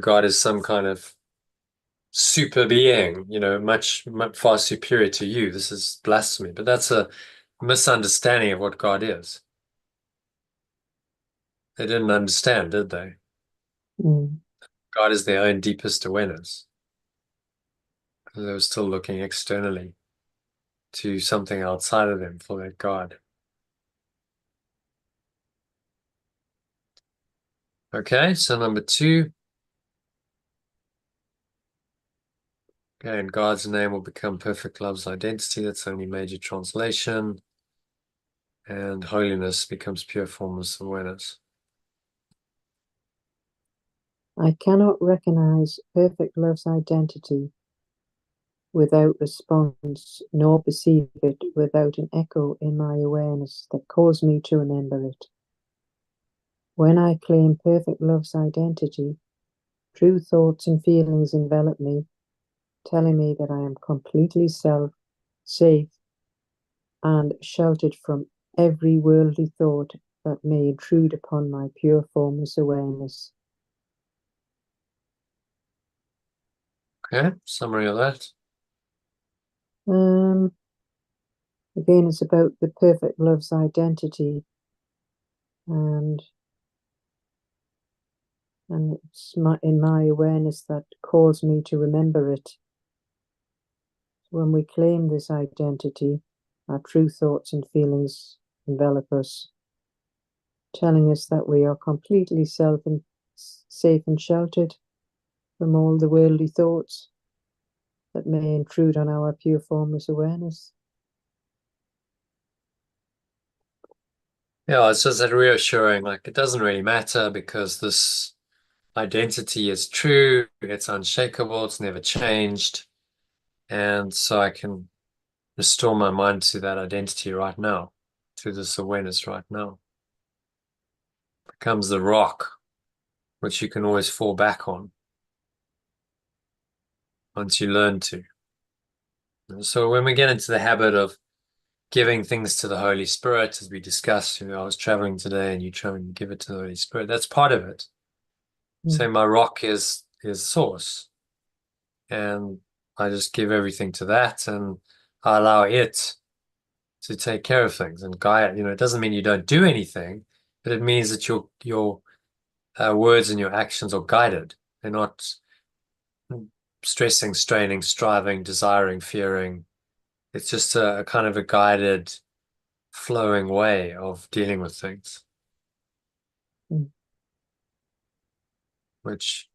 God is some kind of super being, much far superior to you. This is blasphemy. But that's a misunderstanding of what God is. They didn't understand, did they? Mm. God is their own deepest awareness. They were still looking externally to something outside of them for that God. Okay, so number 2. Okay, and God's name will become perfect love's identity. That's the only major translation. And holiness becomes pure formless awareness. I cannot recognize perfect love's identity without response, nor perceive it without an echo in my awareness that calls me to remember it. When I claim perfect love's identity, true thoughts and feelings envelop me, telling me that I am completely safe and sheltered from every worldly thought that may intrude upon my pure formless awareness. Okay, summary of that. Again, it's about the perfect love's identity, and it's in my awareness that calls me to remember it. When we claim this identity, our true thoughts and feelings envelop us, telling us that we are completely safe and sheltered from all the worldly thoughts that may intrude on our pure formless awareness. Yeah, it's just that reassuring, like it doesn't really matter because this identity is true, it's unshakable, it's never changed. And so I can restore my mind to that identity right now, to this awareness right now. It becomes the rock which you can always fall back on once you learn to. So when we get into the habit of giving things to the Holy Spirit, as we discussed, I was traveling today and you traveling to give it to the Holy Spirit, that's part of it. So my rock is source. And I just give everything to that and I allow it to take care of things and guide. It doesn't mean you don't do anything, but it means that your words and your actions are guided. They're not stressing, straining, striving, desiring, fearing. It's just a kind of a guided, flowing way of dealing with things, which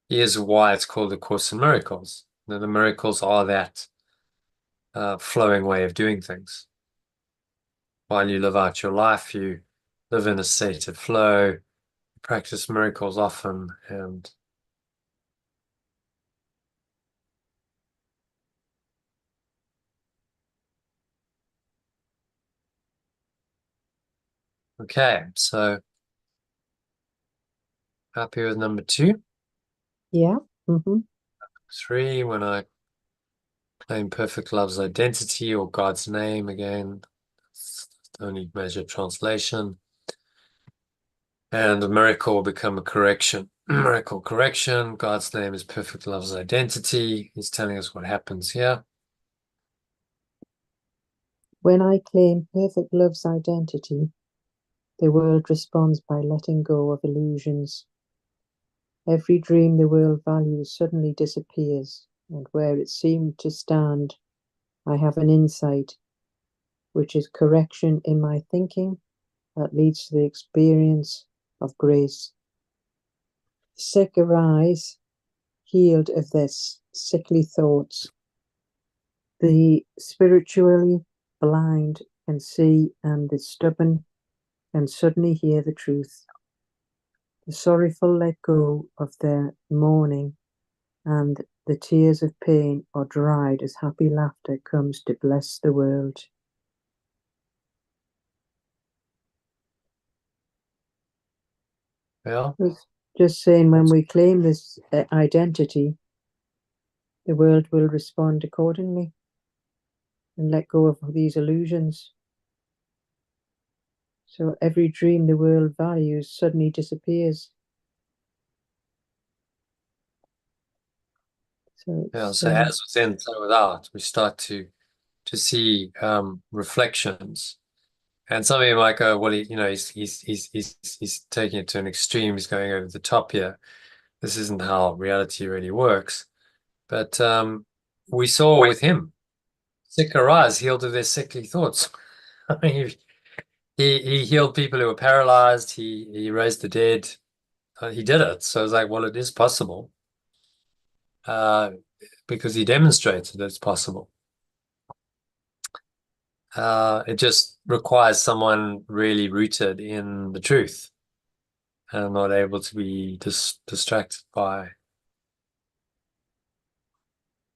is why it's called the Course in Miracles. The miracles are that flowing way of doing things. While you live out your life, you live in a state of flow, practice miracles often, and okay, so happy with number 2. Yeah. 3, when I claim perfect love's identity or God's name again, that's the only major translation. And the miracle will become a correction. Miracle correction. God's name is perfect love's identity. He's telling us what happens here. When I claim perfect love's identity, the world responds by letting go of illusions. Every dream the world values suddenly disappears, and where it seemed to stand, I have an insight, which is correction in my thinking that leads to the experience of grace. The sick arise, healed of their sickly thoughts. The spiritually blind can see, and the stubborn can suddenly hear the truth. The sorrowful let go of their mourning, and the tears of pain are dried as happy laughter comes to bless the world. Yeah. Just saying, when we claim this identity, the world will respond accordingly and let go of these illusions. So every dream the world values suddenly disappears. So Yeah. it's So as within, so without, we start to see reflections. And some of you might go, well, he's taking it to an extreme. He's going over the top here. This isn't how reality really works. But we saw with him, sick arise, healed of their sickly thoughts. I mean, he healed people who were paralyzed. He raised the dead. He did it. So it's like, well, it is possible uh, because he demonstrated that it's possible. It just requires someone really rooted in the truth and not able to be distracted by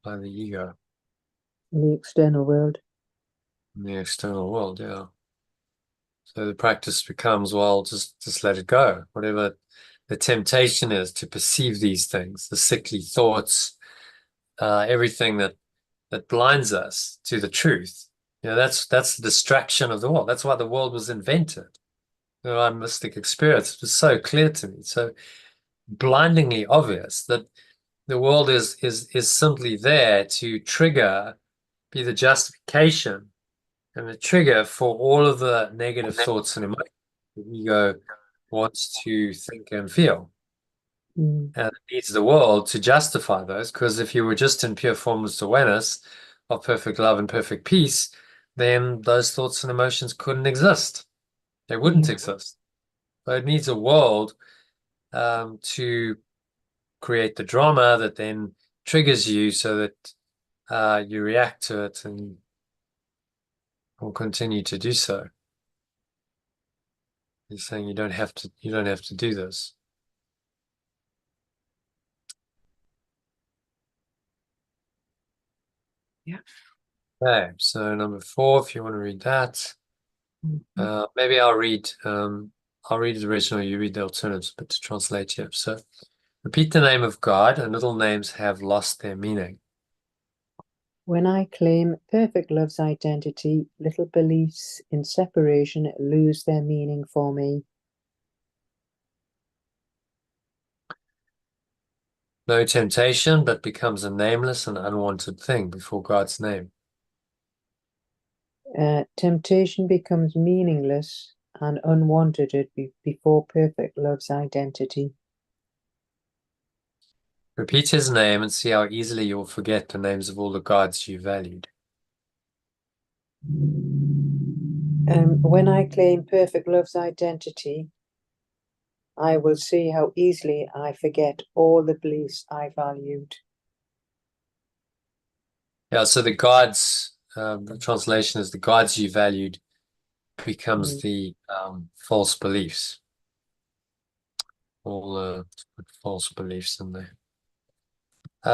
the ego in the external world. in the external world. Yeah. So the practice becomes, well, just let it go. Whatever the temptation is to perceive these things, the sickly thoughts, everything that blinds us to the truth. You know, that's the distraction of the world. That's why the world was invented. You know, my mystic experience was so clear to me, so blindingly obvious that the world is simply there to be the justification and the trigger for all of the negative thoughts and emotions the ego wants to think and feel. Mm. And it needs the world to justify those, because if you were just in pure formless awareness of perfect love and perfect peace, then those thoughts and emotions couldn't exist. They wouldn't Yeah. exist. So it needs a world to create the drama that then triggers you so that you react to it and will continue to do so. He's saying you don't have to do this. Yeah. Okay, so number 4, if you want to read that, maybe I'll read the original, you read the alternatives, but to translate here. So repeat the name of God, and little names have lost their meaning. When I claim perfect love's identity, little beliefs in separation lose their meaning for me. No temptation, but becomes a nameless and unwanted thing before God's name. Temptation becomes meaningless and unwanted before perfect love's identity. Repeat his name and see how easily you'll forget the names of all the gods you valued. When I claim perfect love's identity, I will see how easily I forget all the beliefs I valued. Yeah, so the gods, the translation is the gods you valued becomes the false beliefs. All false beliefs in there.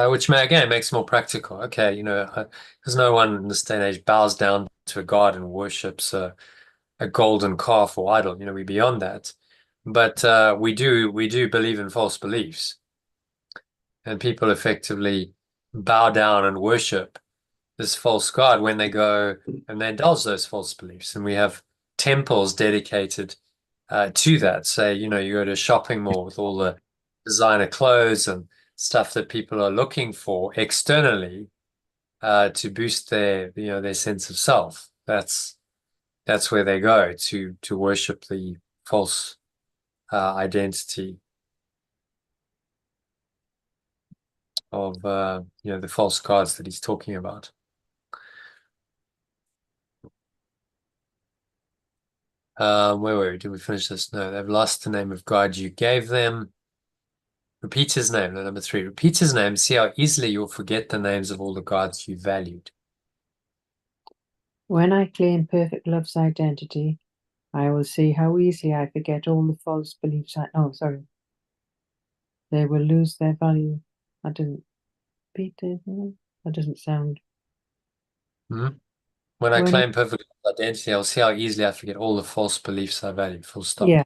Which again makes more practical. Okay, because no one in this day and age bows down to a god and worships a golden calf or idol. You know, we're beyond that. But we do believe in false beliefs, and people effectively bow down and worship this false god when they go and they indulge those false beliefs. And we have temples dedicated to that. Say, you go to a shopping mall with all the designer clothes and stuff that people are looking for externally to boost their sense of self. That's where they go to worship the false identity of the false gods that he's talking about. Where were we? Did we finish this? No, they've lost the name of God you gave them. Repeat his name. No, number 3. Repeat his name. See how easily you'll forget the names of all the gods you valued. When I claim perfect love's identity, I will see how easily I forget all the false beliefs. They will lose their value. I didn't. Peter, that doesn't sound. Hmm? When I When, claim perfect identity, I'll see how easily I forget all the false beliefs I value. Full stop. yeah,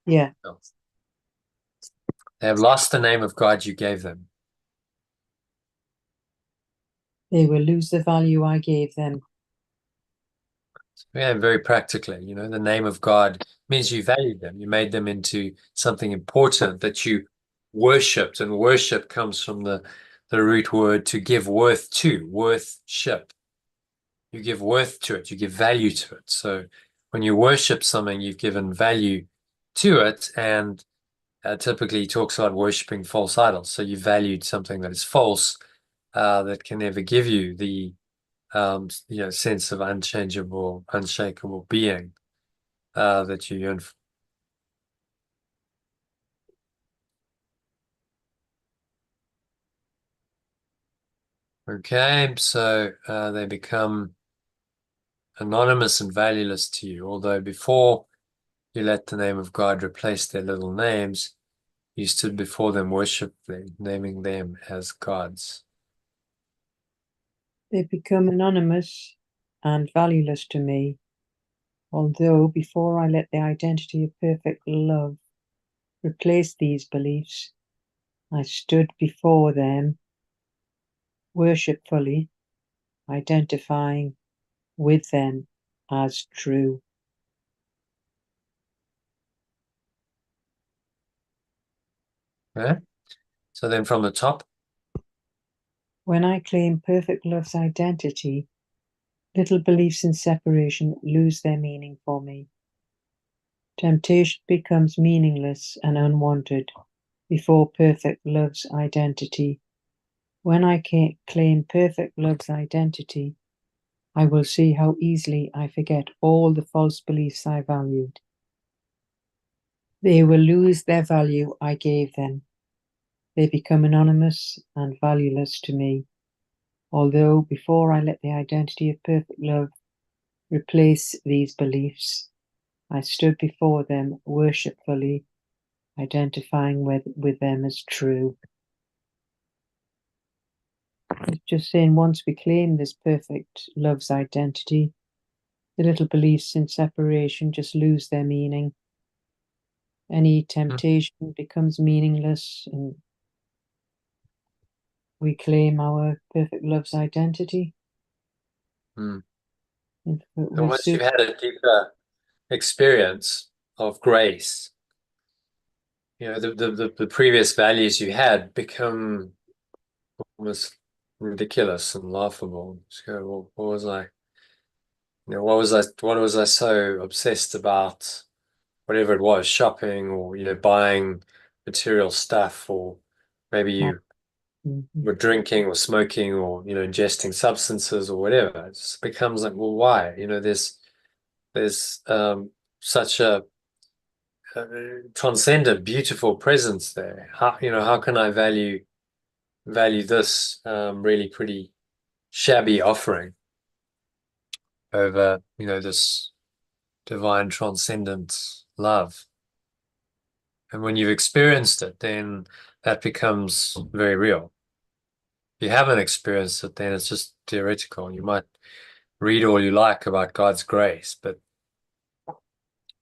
yeah. No. They have lost the name of God you gave them. They will lose the value I gave them. Yeah, very practically, the name of God means you valued them. You made them into something important that you worshipped, and worship comes from the root word to give worth to, worthship. You give worth to it, you give value to it. So when you worship something, you've given value to it, and typically he talks about worshiping false idols. So you valued something that is false, that can never give you the sense of unchangeable, unshakable being that you yearn for. Okay, so they become anonymous and valueless to you. Although before you let the name of God replace their little names, you stood before them worshipfully, naming them as gods. They become anonymous and valueless to me, although before I let the identity of perfect love replace these beliefs, I stood before them worshipfully, identifying with them as true. Okay? So then from the top, When I claim perfect love's identity, little beliefs in separation lose their meaning for me. Temptation becomes meaningless and unwanted before perfect love's identity. When I claim perfect love's identity, I will see how easily I forget all the false beliefs I valued. They will lose their value I gave them. They become anonymous and valueless to me, although before I let the identity of perfect love replace these beliefs, I stood before them worshipfully, identifying with them as true. It's just saying once we claim this perfect love's identity, the little beliefs in separation just lose their meaning. Any temptation becomes meaningless, and we claim our perfect love's identity. mm. And And we're once so, you've had a deeper experience of grace, the previous values you had become almost ridiculous and laughable. Just go, well, what was I so obsessed about? Whatever it was, shopping or, buying material stuff, or maybe you Mhm. were drinking or smoking or, ingesting substances or whatever. It just becomes like, well, why? There's such a transcendent, beautiful presence there. How can I value this really pretty shabby offering over, this divine transcendent love? And when you've experienced it, then that becomes very real. If you haven't experienced it, then it's just theoretical. You might read all you like about God's grace, but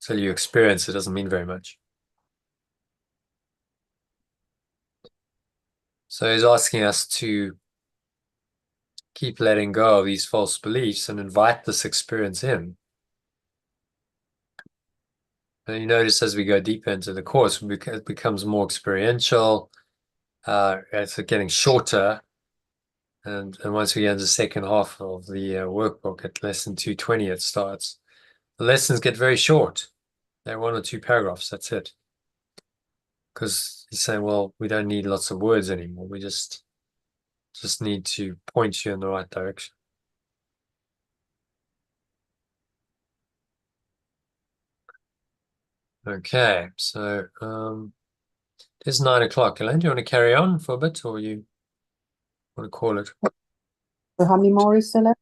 until you experience it, doesn't mean very much. So he's asking us to keep letting go of these false beliefs and invite this experience in. And you notice as we go deeper into the course, it becomes more experiential. It's getting shorter. And once we get into the second half of the workbook at lesson 220, it starts. The lessons get very short. They're 1 or 2 paragraphs. That's it. Because he's saying, well, we don't need lots of words anymore. We just need to point you in the right direction. Okay, so it's 9 o'clock. Elaine, do you want to carry on for a bit, or you want to call it? So how many more is there left?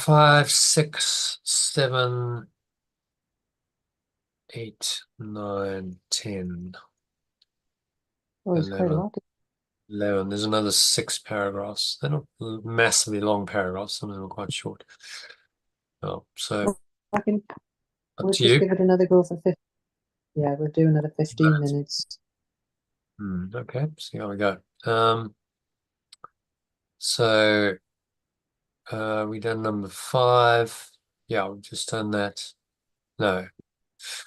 5, 6, 7, 8, 9, 10, Oh, it's quite a 11. lot. 11. There's another 6 paragraphs. They're not massively long paragraphs. Some of them are quite short. Oh, so I can, up we'll to just you. give it another go for 50. Yeah, we'll do another 15 minutes. Okay, see how we go. So we done number 5. Yeah, we've just done that. No.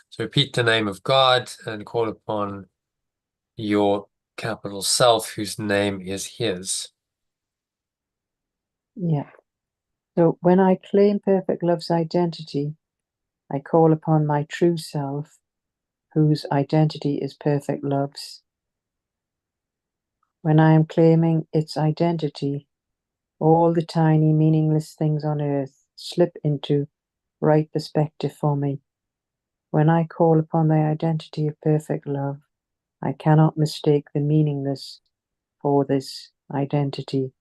So repeat the name of God and call upon your capital self, whose name is his. Yeah. So when I claim perfect love's identity, I call upon my true self, whose identity is perfect love's. When I am claiming its identity, all the tiny meaningless things on earth slip into right perspective for me. When I call upon the identity of perfect love, I cannot mistake the meaningless for this identity,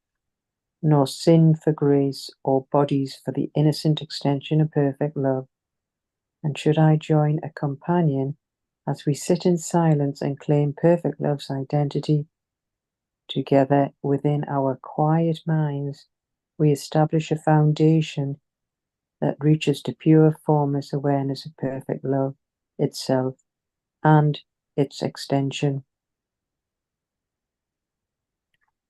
nor sin for grace or bodies for the innocent extension of perfect love. And should I join a companion as we sit in silence and claim perfect love's identity, together within our quiet minds, we establish a foundation that reaches to pure formless awareness of perfect love itself and its extension.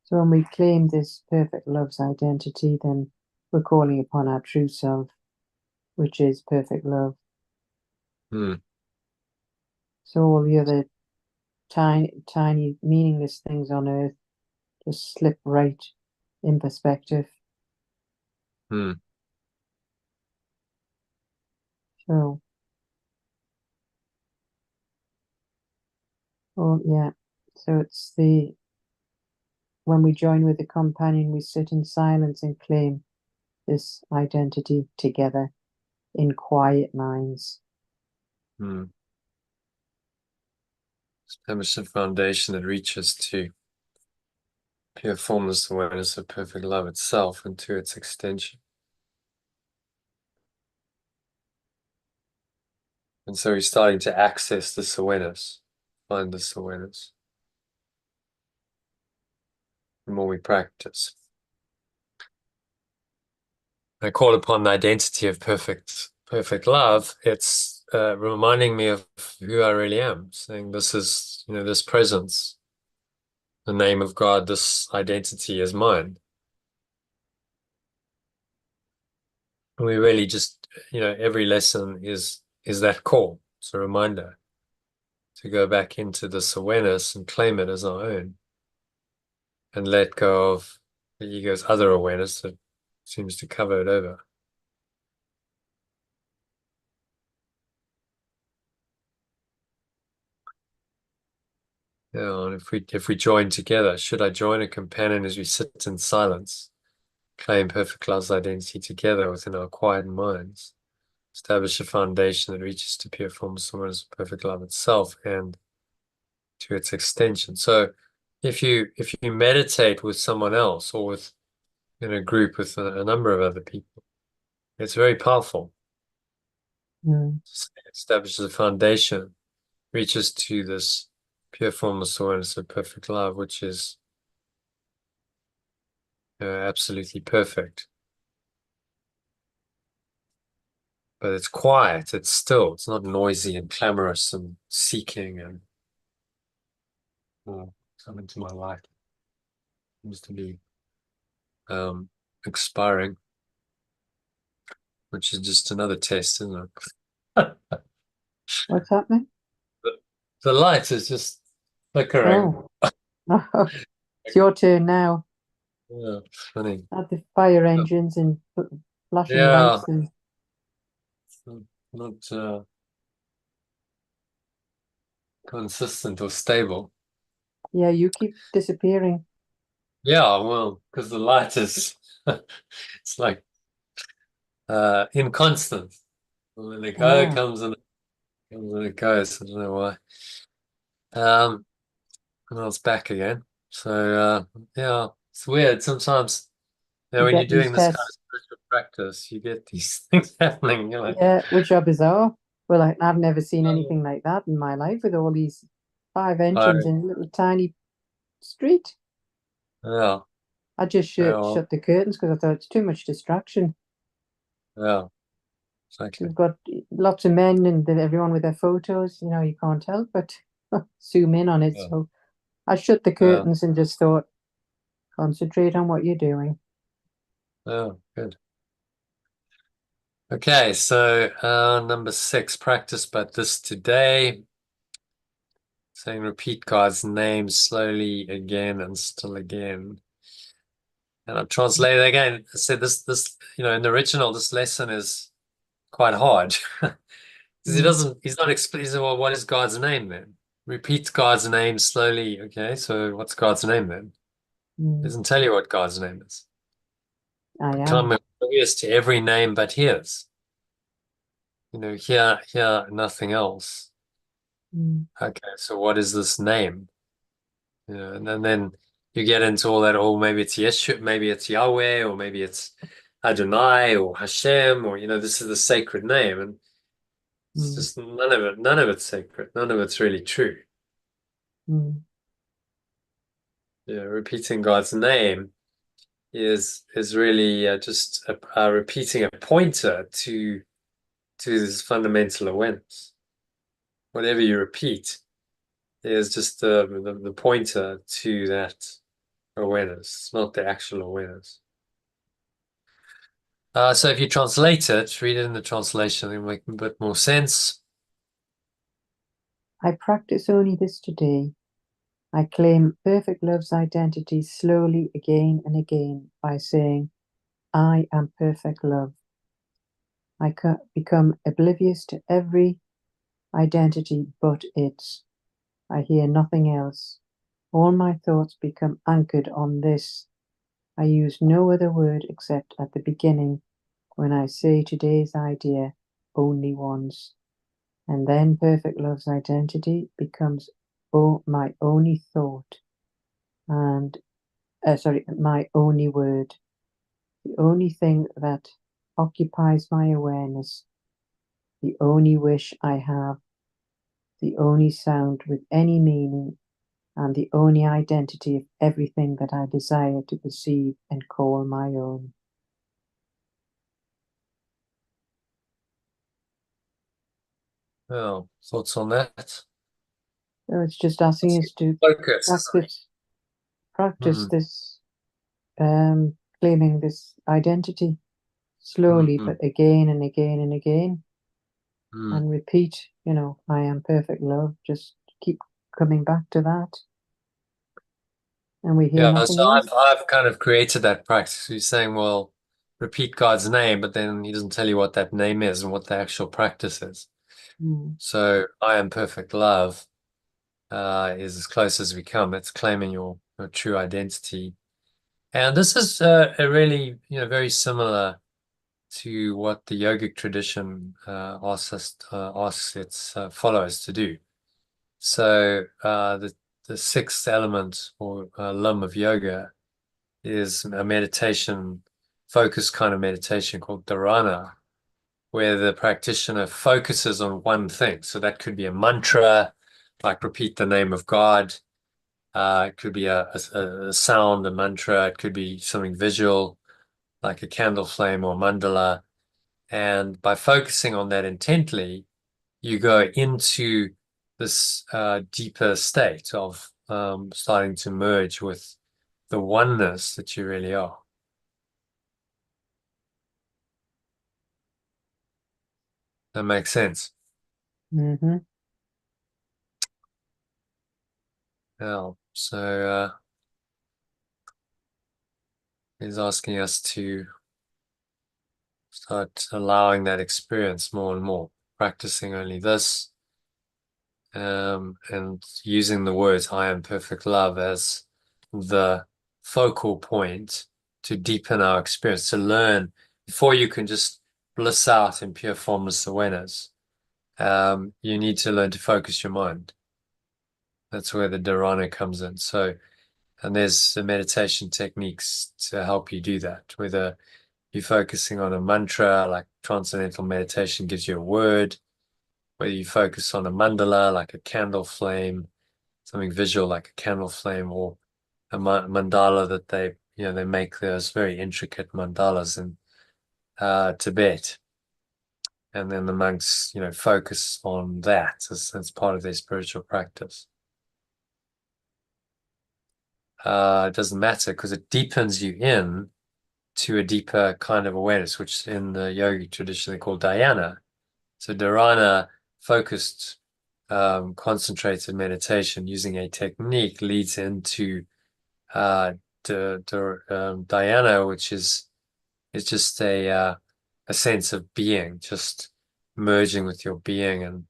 So when we claim this perfect love's identity, then we're calling upon our true self, which is perfect love. Hmm. So all the other tiny, meaningless things on earth just slip right in perspective. Hmm. So, oh yeah. So it's when we join with the companion, we sit in silence and claim this identity together in quiet minds. Hmm. Establish a foundation that reaches to pure formless awareness of perfect love itself and to its extension. And so we're starting to access this awareness, find this awareness, the more we practice. I call upon the identity of perfect love. It's reminding me of who I really am, saying this is, this presence, the name of God, this identity is mine. And we really just, every lesson is that call. It's a reminder to go back into this awareness and claim it as our own and let go of the ego's other awareness that seems to cover it over. Yeah, and if we join together, should I join a companion as we sit in silence, claim perfect love's identity together within our quiet minds, establish a foundation that reaches to pure forms as perfect love itself and to its extension. So if you meditate with someone else or with in a group with a number of other people, it's very powerful. Mm. Establishes a foundation, reaches to this pure formless awareness of perfect love, which is absolutely perfect. But it's quiet, it's still, it's not noisy and clamorous and seeking and coming to my life. Seems to be expiring, which is just another test, isn't it? What's happening? The light is just flickering. Oh, it's your turn now. Yeah, it's funny. Add the fire engines and flashing Yeah, lights and not consistent or stable. yeah, you keep disappearing. Yeah, well, because the light is it's like inconstant. When it goes, Ah, comes and it goes. I don't know why. Um, and I was back again. So yeah, it's weird. Sometimes, you when you're get these doing this kind of tests. spiritual practice, you get these things happening. You're like, Yeah, which are bizarre. Well, I've never seen oh, anything like that in my life with all these five engines oh, in a little tiny street. Yeah. I just Yeah. shut the curtains because I thought it's too much distraction. Yeah. Exactly. We've got lots of men and everyone with their photos. You can't help but zoom in on it. Yeah. So I shut the Yeah. curtains and just thought, concentrate on what you're doing. Yeah. Good. Okay. So, number 6, practice but this today. Saying repeat God's name slowly again and still again. And I've translated again. I said in the original, this lesson is quite hard. Because Mm, he's not explaining, well, what is God's name then? Repeat God's name slowly. Okay, so what's God's name then? mm, Doesn't tell you what God's name is. I Become am. oblivious to every name but his. Here, nothing else. Mm, Okay, so what is this name? And then you get into all that, oh, maybe it's Yeshua, maybe it's Yahweh, or maybe it's Adonai or Hashem, or this is the sacred name. And it's mm, just none of it's sacred, none of it's really true. mm, Repeating God's name is really just repeating a pointer to this fundamental awareness. Whatever you repeat is just the pointer to that awareness. It's not the actual awareness. So if you translate it, read it in the translation, it'll make a bit more sense. I practice only this today. I claim perfect love's identity slowly again and again by saying, I am perfect love. I become oblivious to every identity but its. I hear nothing else. All my thoughts become anchored on this. I use no other word except at the beginning when I say today's idea only once. And then perfect love's identity becomes my only thought and, my only word, the only thing that occupies my awareness, the only wish I have, the only sound with any meaning, and the only identity of everything that I desire to perceive and call my own. Oh, thoughts on that? So it's just asking us to Focus. practice Hmm. this, claiming this identity slowly, Hmm. but again and again and again, Hmm. and repeat, I am perfect love. Just keep coming back to that, and we hear Yeah, so nothing else. I've kind of created that practice. You're saying, well, repeat God's name, but then he doesn't tell you what that name is and what the actual practice is. Mm, So I am perfect love is as close as we come. It's claiming your true identity. And this is a really, very similar to what the yogic tradition asks its followers to do. So the sixth element or limb of yoga is a meditation, focused kind of meditation called dharana, where the practitioner focuses on one thing. So that could be a mantra, like repeat the name of God. It could be a sound, a mantra. It could be something visual, like a candle flame or mandala. And by focusing on that intently, you go into this deeper state of starting to merge with the oneness that you really are. That makes sense. mm-hmm. Yeah. So he's asking us to start allowing that experience more and more, practicing only this, and using the words "I am perfect love" as the focal point to deepen our experience, to learn before you can just bliss out in pure formless awareness. You need to learn to focus your mind. That's where the dharana comes in. So, and there's the meditation techniques to help you do that. Whether you're focusing on a mantra, like transcendental meditation gives you a word, whether you focus on a mandala, like a candle flame, something visual like a candle flame, or mandala that they make those very intricate mandalas in Tibet. And then the monks, focus on that as part of their spiritual practice. It doesn't matter because it deepens you in to a deeper kind of awareness, which in the yogic tradition they call dhyana. So dharana, focused, concentrated meditation using a technique, leads into dhyana, which is just a sense of being, just merging with your being and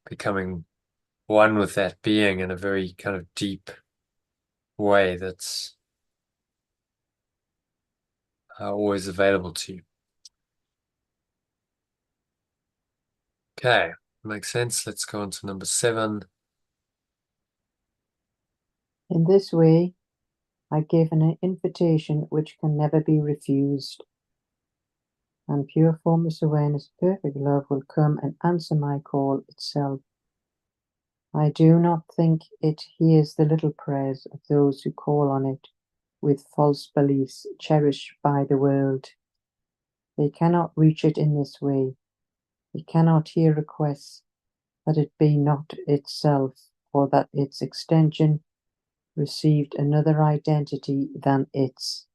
becoming one with that being in a very kind of deep way that's always available to you. Okay, makes sense. Let's go on to number 7. In this way, I give an invitation which can never be refused, and pure formless awareness, perfect love will come and answer my call itself. I do not think it hears the little prayers of those who call on it with false beliefs cherished by the world. They cannot reach it in this way. It cannot hear requests that it be not itself, or that its extension received another identity than its.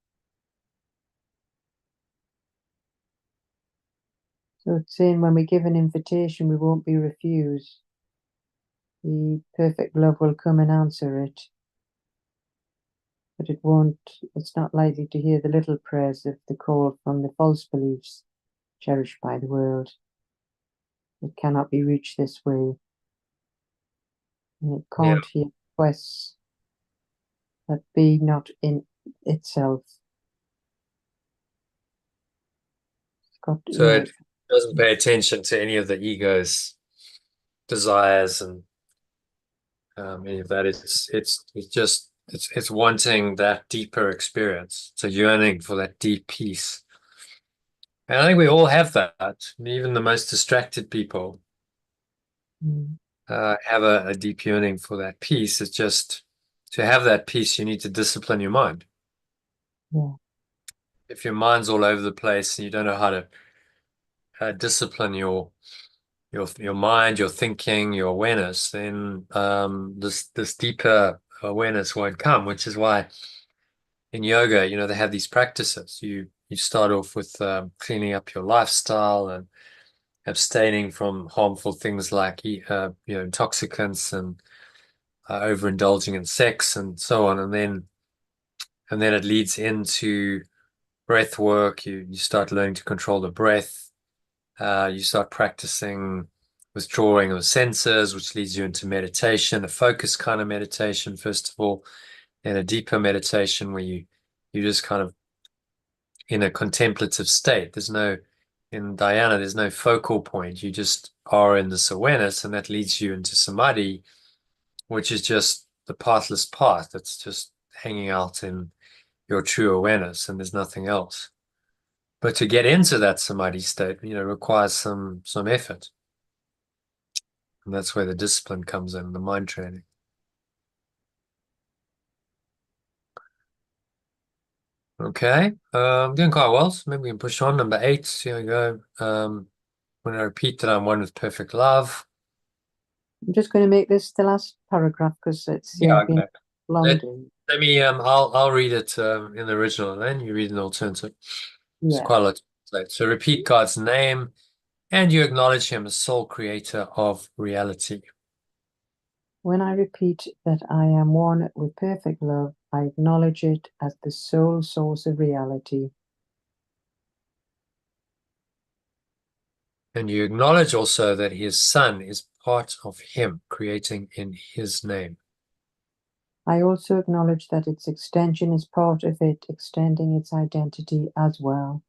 So it's saying when we give an invitation, we won't be refused. The perfect love will come and answer it. But it's not likely to hear the little prayers of the call from the false beliefs cherished by the world. It cannot be reached this way. And it can't hear requests that be not in itself. So it doesn't pay attention to any of the ego's desires and any of that. It's wanting that deeper experience. It's a yearning for that deep peace. And I think we all have that. Even the most distracted people have a deep yearning for that peace. It's just to have that peace, you need to discipline your mind. Yeah. If your mind's all over the place and you don't know how to discipline your mind, your thinking, your awareness, then this deeper awareness won't come, which is why in yoga, they have these practices. You start off with cleaning up your lifestyle and abstaining from harmful things like intoxicants and overindulging in sex and so on, and then it leads into breath work. You start learning to control the breath. You start practicing withdrawing of the senses, which leads you into meditation, a focus kind of meditation, first of all, and a deeper meditation where you just kind of in a contemplative state. In dhyana, there's no focal point. You just are in this awareness, and that leads you into samadhi, which is just the pathless path. That's just hanging out in your true awareness, and there's nothing else. But to get into that samadhi state, requires some effort. And that's where the discipline comes in, the mind training. Okay, doing quite well. So maybe we can push on. Number 8, here we go. When I repeat that I'm one with perfect love. I'm just going to make this the last paragraph because it's Yeah, been okay. long. Let me I'll read it in the original, and then you read an alternative. It's Yeah. quite a lot to translate. So repeat God's name, and you acknowledge him as sole creator of reality. When I repeat that I am one with perfect love, I acknowledge it as the sole source of reality. And you acknowledge also that his son is part of him, creating in his name. I also acknowledge that its extension is part of it, extending its identity as well.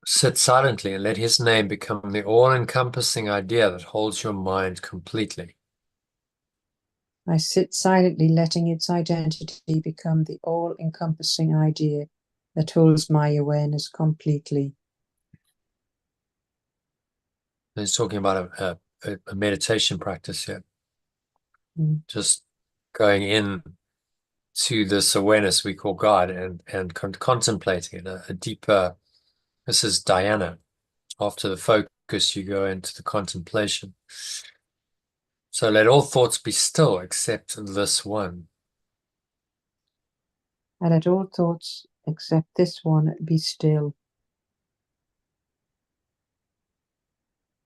Sit silently and let his name become the all-encompassing idea that holds your mind completely. I sit silently, letting its identity become the all-encompassing idea that holds my awareness completely. He's talking about a meditation practice here. Mm. just going in to this awareness we call God and contemplating it, a deeper. This is Diana. After the focus, you go into the contemplation. So let all thoughts be still except this one. And let all thoughts except this one be still.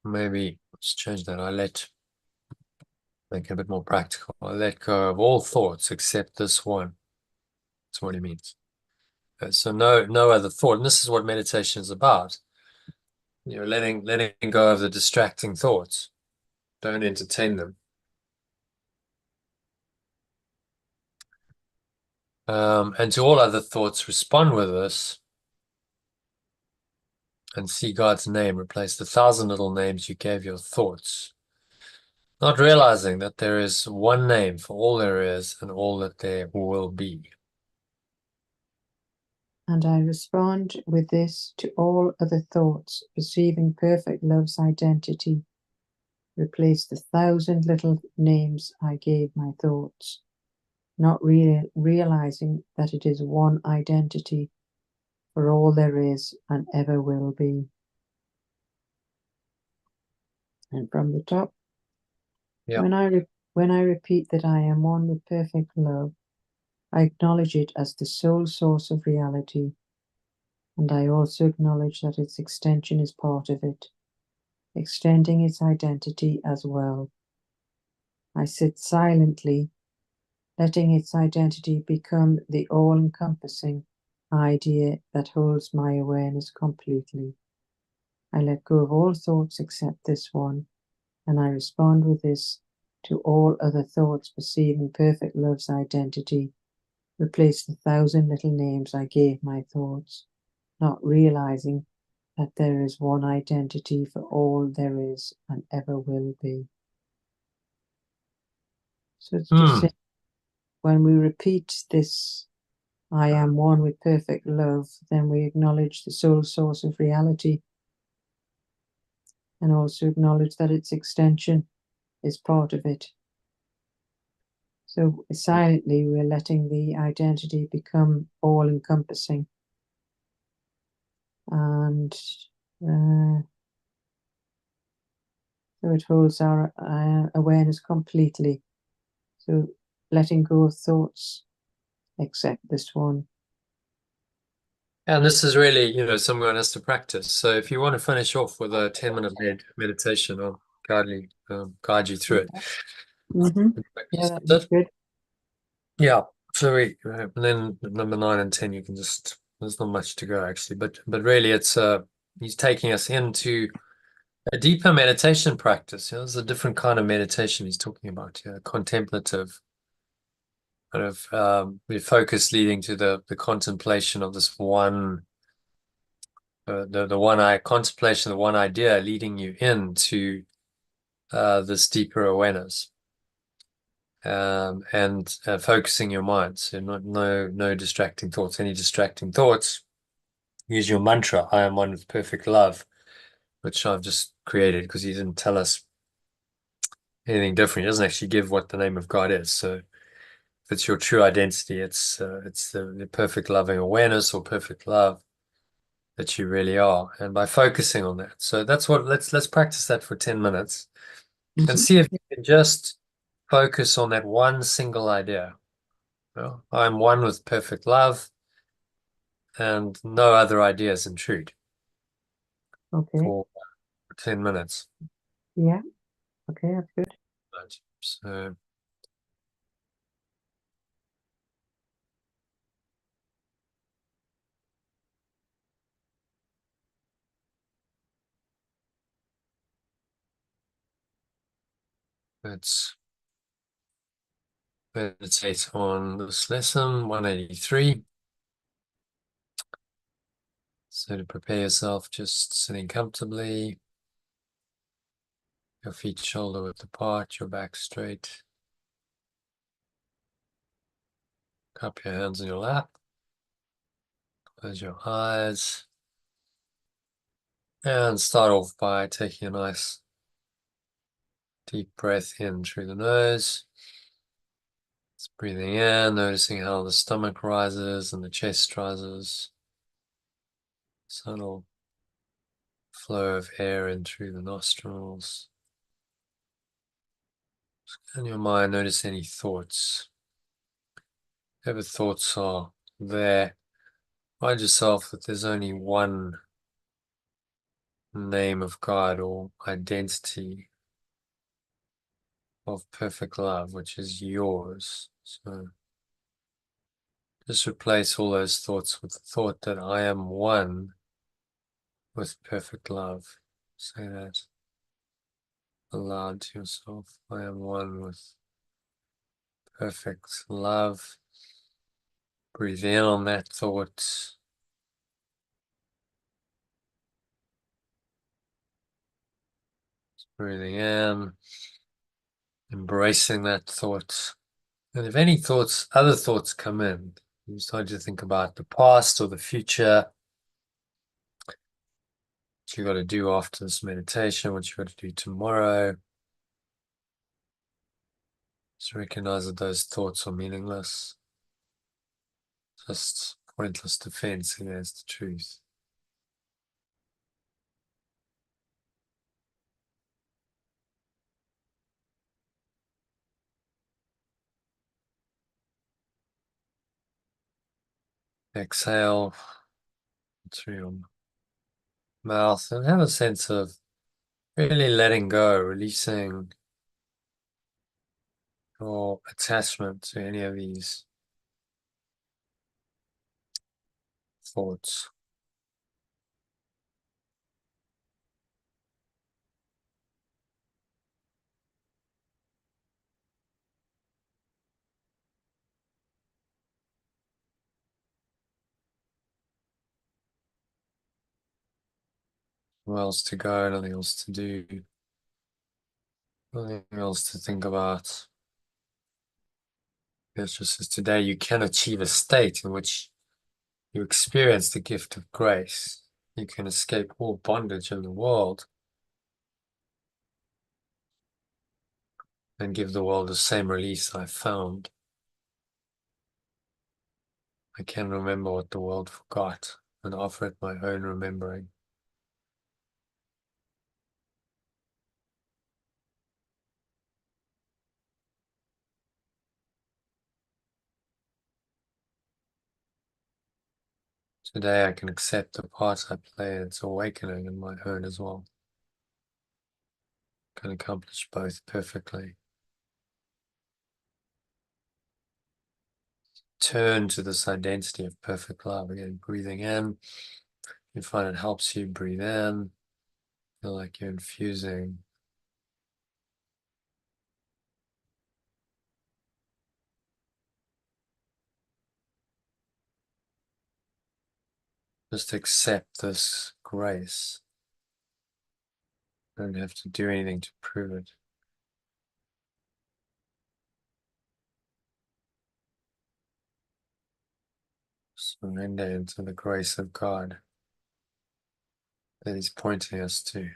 Maybe let's change that. Make it a bit more practical. I let go of all thoughts except this one. That's what he means. So no other thought. And this is what meditation is about. Letting go of the distracting thoughts. Don't entertain them. And to all other thoughts, respond with this and see God's name replace the 1,000 little names you gave your thoughts. Not realizing that there is one name for all there is and all that there will be. And I respond with this to all other thoughts, perceiving perfect love's identity. Replace the 1,000 little names I gave my thoughts, not realizing that it is one identity for all there is and ever will be. And from the top, Yeah. when I repeat that I am one with perfect love, I acknowledge it as the sole source of reality, and I also acknowledge that its extension is part of it, extending its identity as well. I sit silently, letting its identity become the all-encompassing idea that holds my awareness completely. I let go of all thoughts except this one, and I respond with this to all other thoughts, perceiving perfect love's identity. Replace the 1,000 little names I gave my thoughts, not realizing that there is one identity for all there is and ever will be. So it's just Hmm. when we repeat this, I am one with perfect love, then we acknowledge the sole source of reality and also acknowledge that its extension is part of it. So silently, we're letting the identity become all encompassing. And so it holds our awareness completely. So letting go of thoughts, except this one. And this is really, someone has to practice. So if you want to finish off with a 10-minute meditation, I'll guide you through it. Mm-hmm. Yeah, Practice that'd be it. good. Yeah. So and then number 9 and 10, you can just, there's not much to go actually, but really it's, he's taking us into a deeper meditation practice. There's a different kind of meditation he's talking about here, contemplative, kind of the focus leading to the contemplation of this one, the one eye contemplation, the one idea leading you into this deeper awareness, and focusing your mind. So no distracting thoughts. Any distracting thoughts, use your mantra, I am one with perfect love, which I've just created because he didn't tell us anything different. He doesn't actually give what the name of God is. So if it's your true identity, it's the perfect loving awareness or perfect love that you really are. And by focusing on that. So that's what let's practice that for 10 minutes and Mm-hmm. see if you can just focus on that one single idea. I'm one with perfect love and no other ideas intrude Okay. for 10 minutes. Yeah. Okay, that's good. Right. So let's meditate on this lesson 183. So to prepare yourself, just sitting comfortably, your feet shoulder width apart, your back straight. Cup your hands in your lap. Close your eyes. And start off by taking a nice deep breath in through the nose. Just breathing in, noticing how the stomach rises and the chest rises. Subtle flow of air in through the nostrils. In your mind, notice any thoughts. Whatever thoughts are there, remind yourself that there's only one name of God or identity of perfect love, which is yours. So just replace all those thoughts with the thought that I am one with perfect love. Say that aloud to yourself. I am one with perfect love. Breathe in on that thought. Breathing in, embracing that thought. And if any thoughts, other thoughts come in, you start to think about the past or the future, what you got to do after this meditation, what you got to do tomorrow. Just recognize that those thoughts are meaningless. Just pointless defense against the truth. Exhale through your mouth and have a sense of really letting go, releasing your attachment to any of these thoughts. Nothing else to go, nothing else to do, nothing else to think about. It's just as today you can achieve a state in which you experience the gift of grace. You can escape all bondage in the world and give the world the same release I found. I can remember what the world forgot and offer it my own remembering. Today I can accept the part I play in its awakening and my own as well. I can accomplish both perfectly. Turn to this identity of perfect love. Again, breathing in. You find it helps you breathe in. Feel like you're infusing. Just accept this grace. Don't have to do anything to prove it. Surrender into the grace of God that He's pointing us to.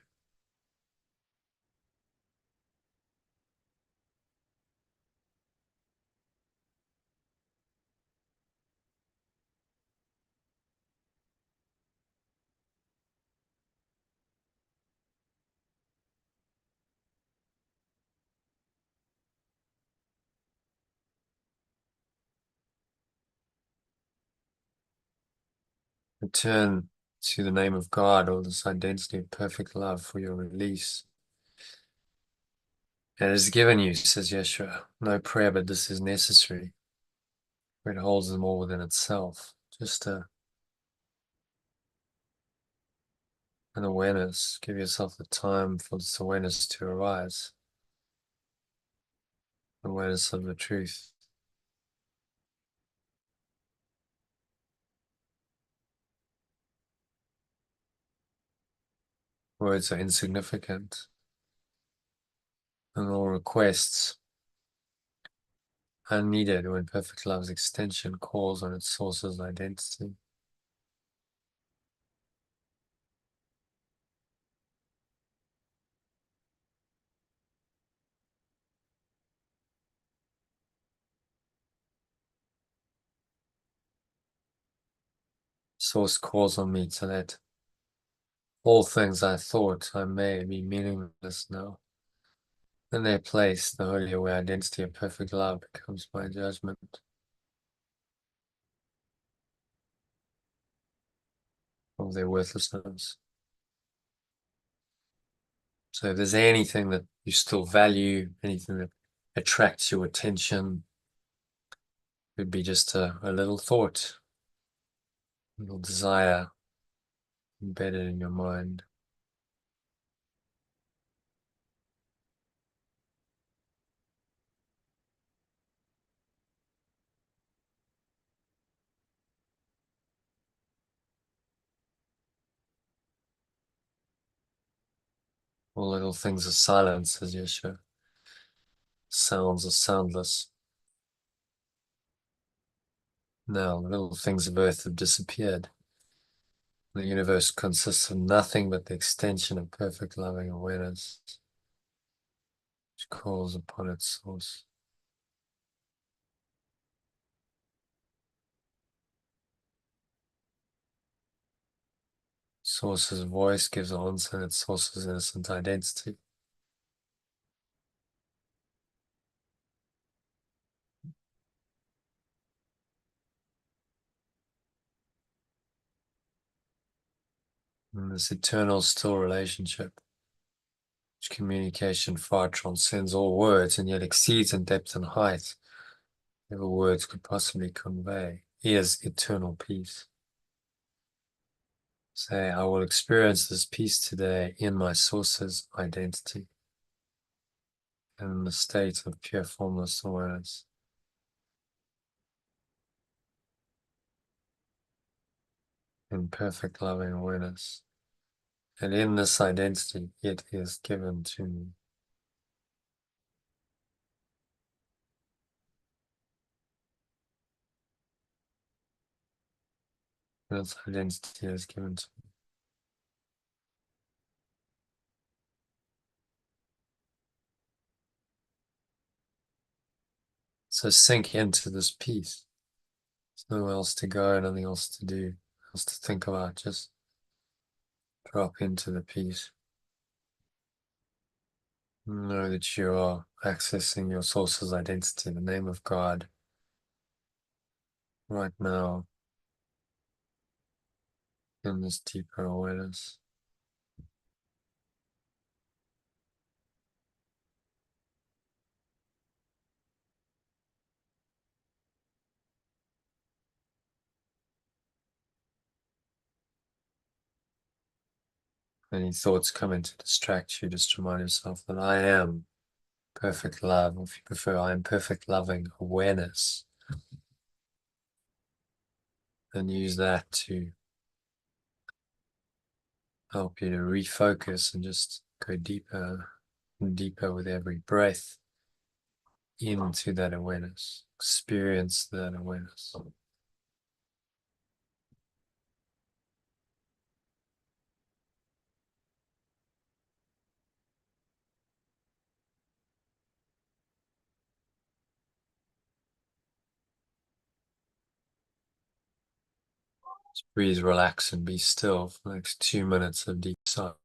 Return to the name of God or this identity of perfect love for your release. It is given you, says Yeshua. No prayer, but this is necessary. For it holds them all within itself. Just an awareness. Give yourself the time for this awareness to arise. Awareness of the truth. Words are insignificant, and all requests are needed when perfect love's extension calls on its source's identity. Source calls on me to let all things I thought I may be meaningless now. In their place, the holy aware identity of perfect love becomes my judgment of their worthlessness. So if there's anything that you still value, anything that attracts your attention, it would be just a little thought, a little desire embedded in your mind. All little things are silent, says Yeshua. Sounds are soundless. Now, the little things of earth have disappeared. The universe consists of nothing but the extension of perfect loving awareness, which calls upon its source. Source's voice gives answer, and its source's innocent identity. In this eternal, still relationship, which communication far transcends all words and yet exceeds in depth and height whatever words could possibly convey, is eternal peace. Say, I will experience this peace today in my source's identity and in the state of pure formless awareness. In perfect loving awareness. And in this identity, it is given to me. This identity is given to me. So sink into this peace. There's nowhere else to go, nothing else to do, else to think about. Just drop into the peace. Know that you are accessing your source's identity, the name of God, right now, in this deeper awareness. Any thoughts come in to distract you, just remind yourself that I am perfect love. If you prefer, I am perfect loving awareness. And use that to help you to refocus and just go deeper and deeper with every breath into that awareness. Experience that awareness. Just breathe, relax, and be still for the next 2 minutes of deep silence.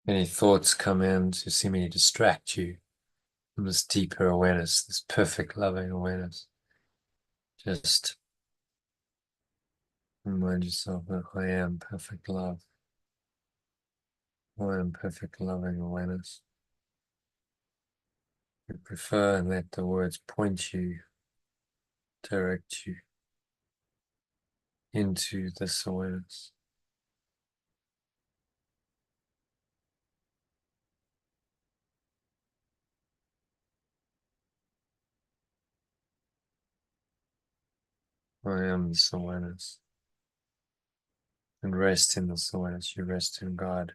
Any thoughts come in to seemingly distract you from this deeper awareness, this perfect loving awareness. Just remind yourself that I am perfect love. I am perfect loving awareness. You prefer and let the words point you, direct you into this awareness. I am this awareness. And rest in this awareness. You rest in God.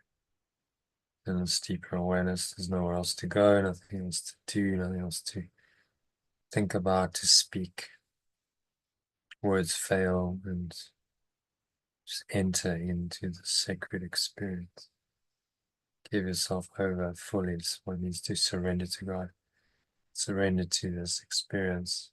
In this deeper awareness, there's nowhere else to go, nothing else to do, nothing else to think about, to speak. Words fail, and just enter into the sacred experience. Give yourself over fully. This is what needs to surrender to God. Surrender to this experience.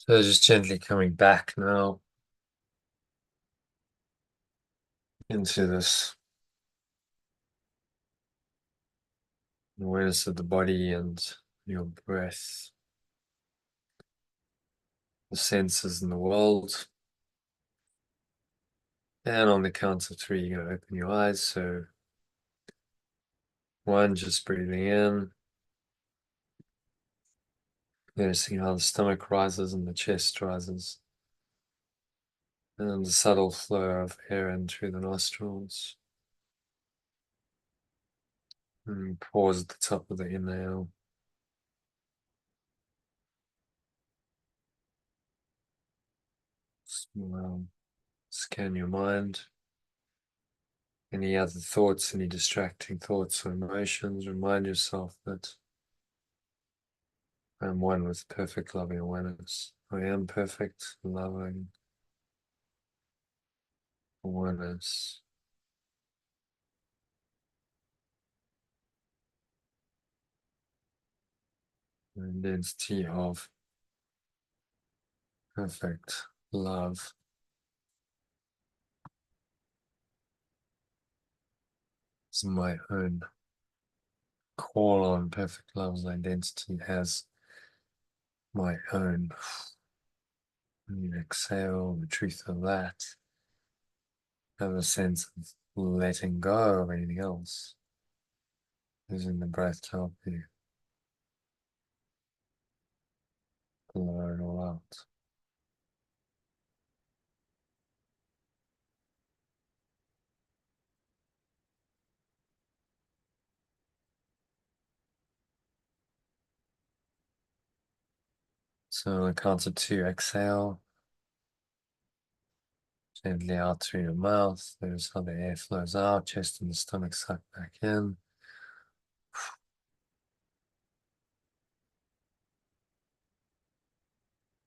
So just gently coming back now into this awareness of the body and your breath, the senses in the world. And on the count of three, you're going to open your eyes. So one, just breathing in, noticing how the stomach rises and the chest rises, and the subtle flow of air in through the nostrils. And pause at the top of the inhale. Smile. Scan your mind. Any other thoughts, any distracting thoughts or emotions, remind yourself that I am one with perfect loving awareness. I am perfect, loving awareness. identity of perfect love is my own. Call on perfect love's identity as my own. When you exhale the truth of that, have a sense of letting go of anything else. Using the breath to help you blow it all out. So on the count of 2, exhale gently out through your mouth. Notice how the air flows out, chest and the stomach suck back in.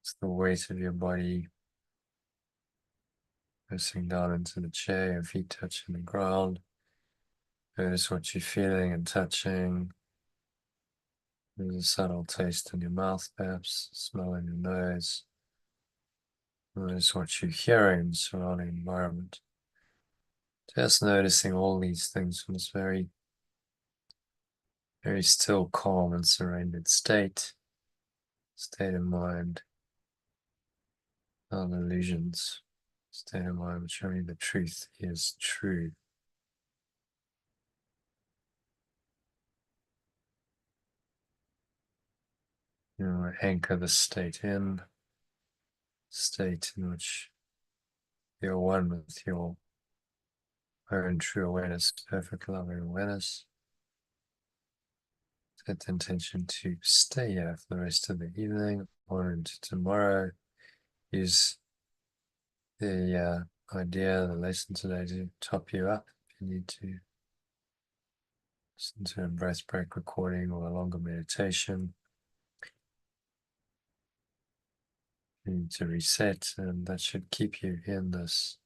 It's the weight of your body pressing down into the chair, your feet touching the ground. Notice what you're feeling and touching. There's a subtle taste in your mouth, perhaps, smell in your nose. Notice what you're hearing in the surrounding environment. Just noticing all these things from this very, very still, calm, and surrendered state of mind, not illusions. State of mind showing the truth is true. You know, anchor the state in which you're one with your own true awareness, perfect loving awareness. Set the intention to stay here for the rest of the evening or into tomorrow. Use the idea, the lesson today to top you up if you need to listen to a breath break recording or a longer meditation. You need to reset, and that should keep you in this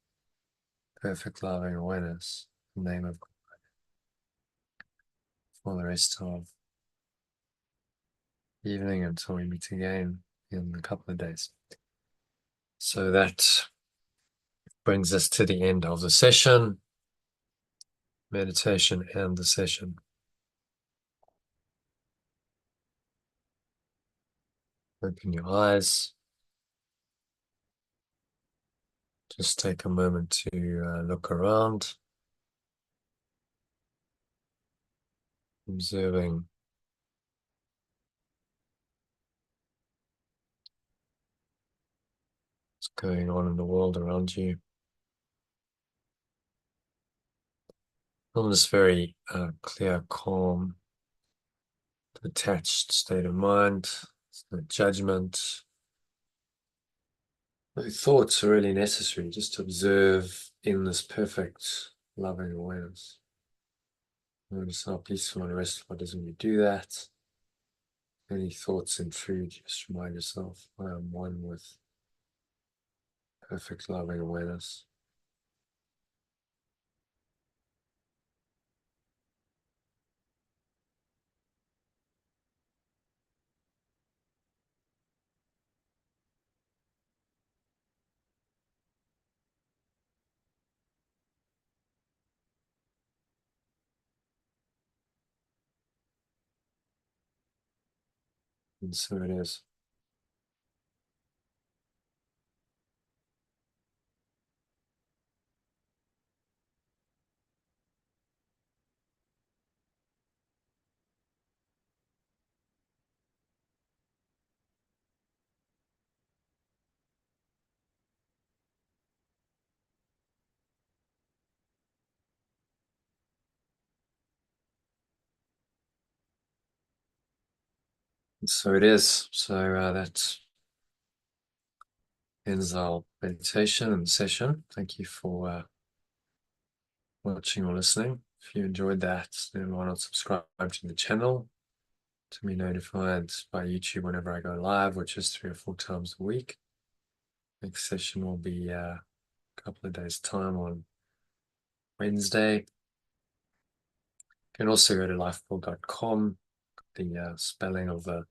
perfect loving awareness, the name of God, for the rest of the evening until we meet again in a couple of days. So that brings us to the end of the session, meditation and the session. Open your eyes. Just take a moment to look around, observing what's going on in the world around you. From this very clear, calm, detached state of mind, there's no judgment. No thoughts are really necessary. Just observe in this perfect, loving awareness. Notice how peaceful and restful it is when you do that. Any thoughts intrude, just remind yourself, I am one with perfect, loving awareness. And so it is. And so it is. So that ends our meditation and session. Thank you for watching or listening. If you enjoyed that, then why not subscribe to the channel to be notified by YouTube whenever I go live, which is 3 or 4 times a week. Next session will be a couple of days' time on Wednesday. You can also go to lifebull.com, the spelling of the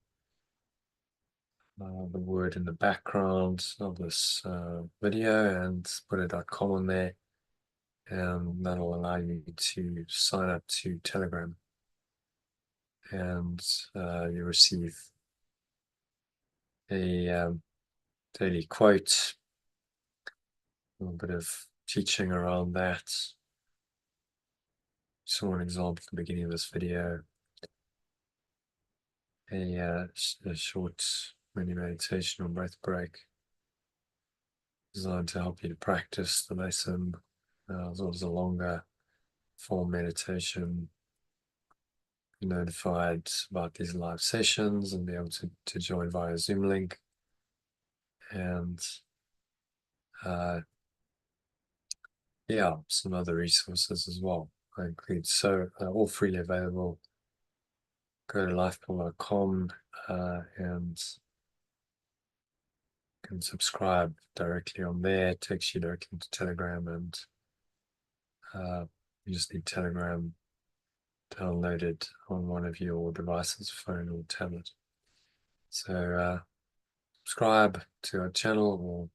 the word in the background of this video and put a .com on there, and that'll allow you to sign up to Telegram, and you receive a daily quote, a little bit of teaching around that. Saw an example at the beginning of this video, a short mini meditation or breath break designed to help you to practice the lesson, as well as a longer form meditation. Be notified about these live sessions and be able to join via Zoom link. And yeah, some other resources as well I include. So all freely available. Go to lifepool.com and can subscribe directly on there. It takes you directly to Telegram, and you just need Telegram downloaded on one of your devices, phone or tablet. So subscribe to our channel or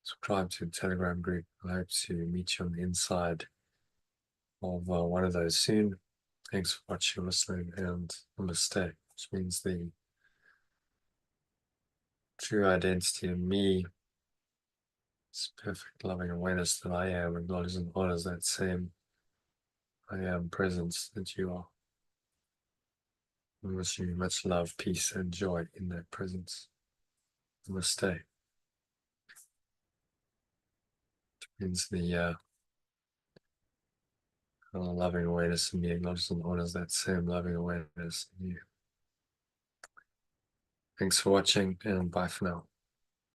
subscribe to the Telegram group. I hope to meet you on the inside of one of those soon. Thanks for watching, listening, and namaste, which means the true identity of me, this perfect loving awareness that I am, acknowledges and honors that same I am presence that you are. I wish you much love, peace, and joy in that presence. Namaste. Means the loving awareness in me acknowledges and honors that same loving awareness in you. Thanks for watching, and bye for now.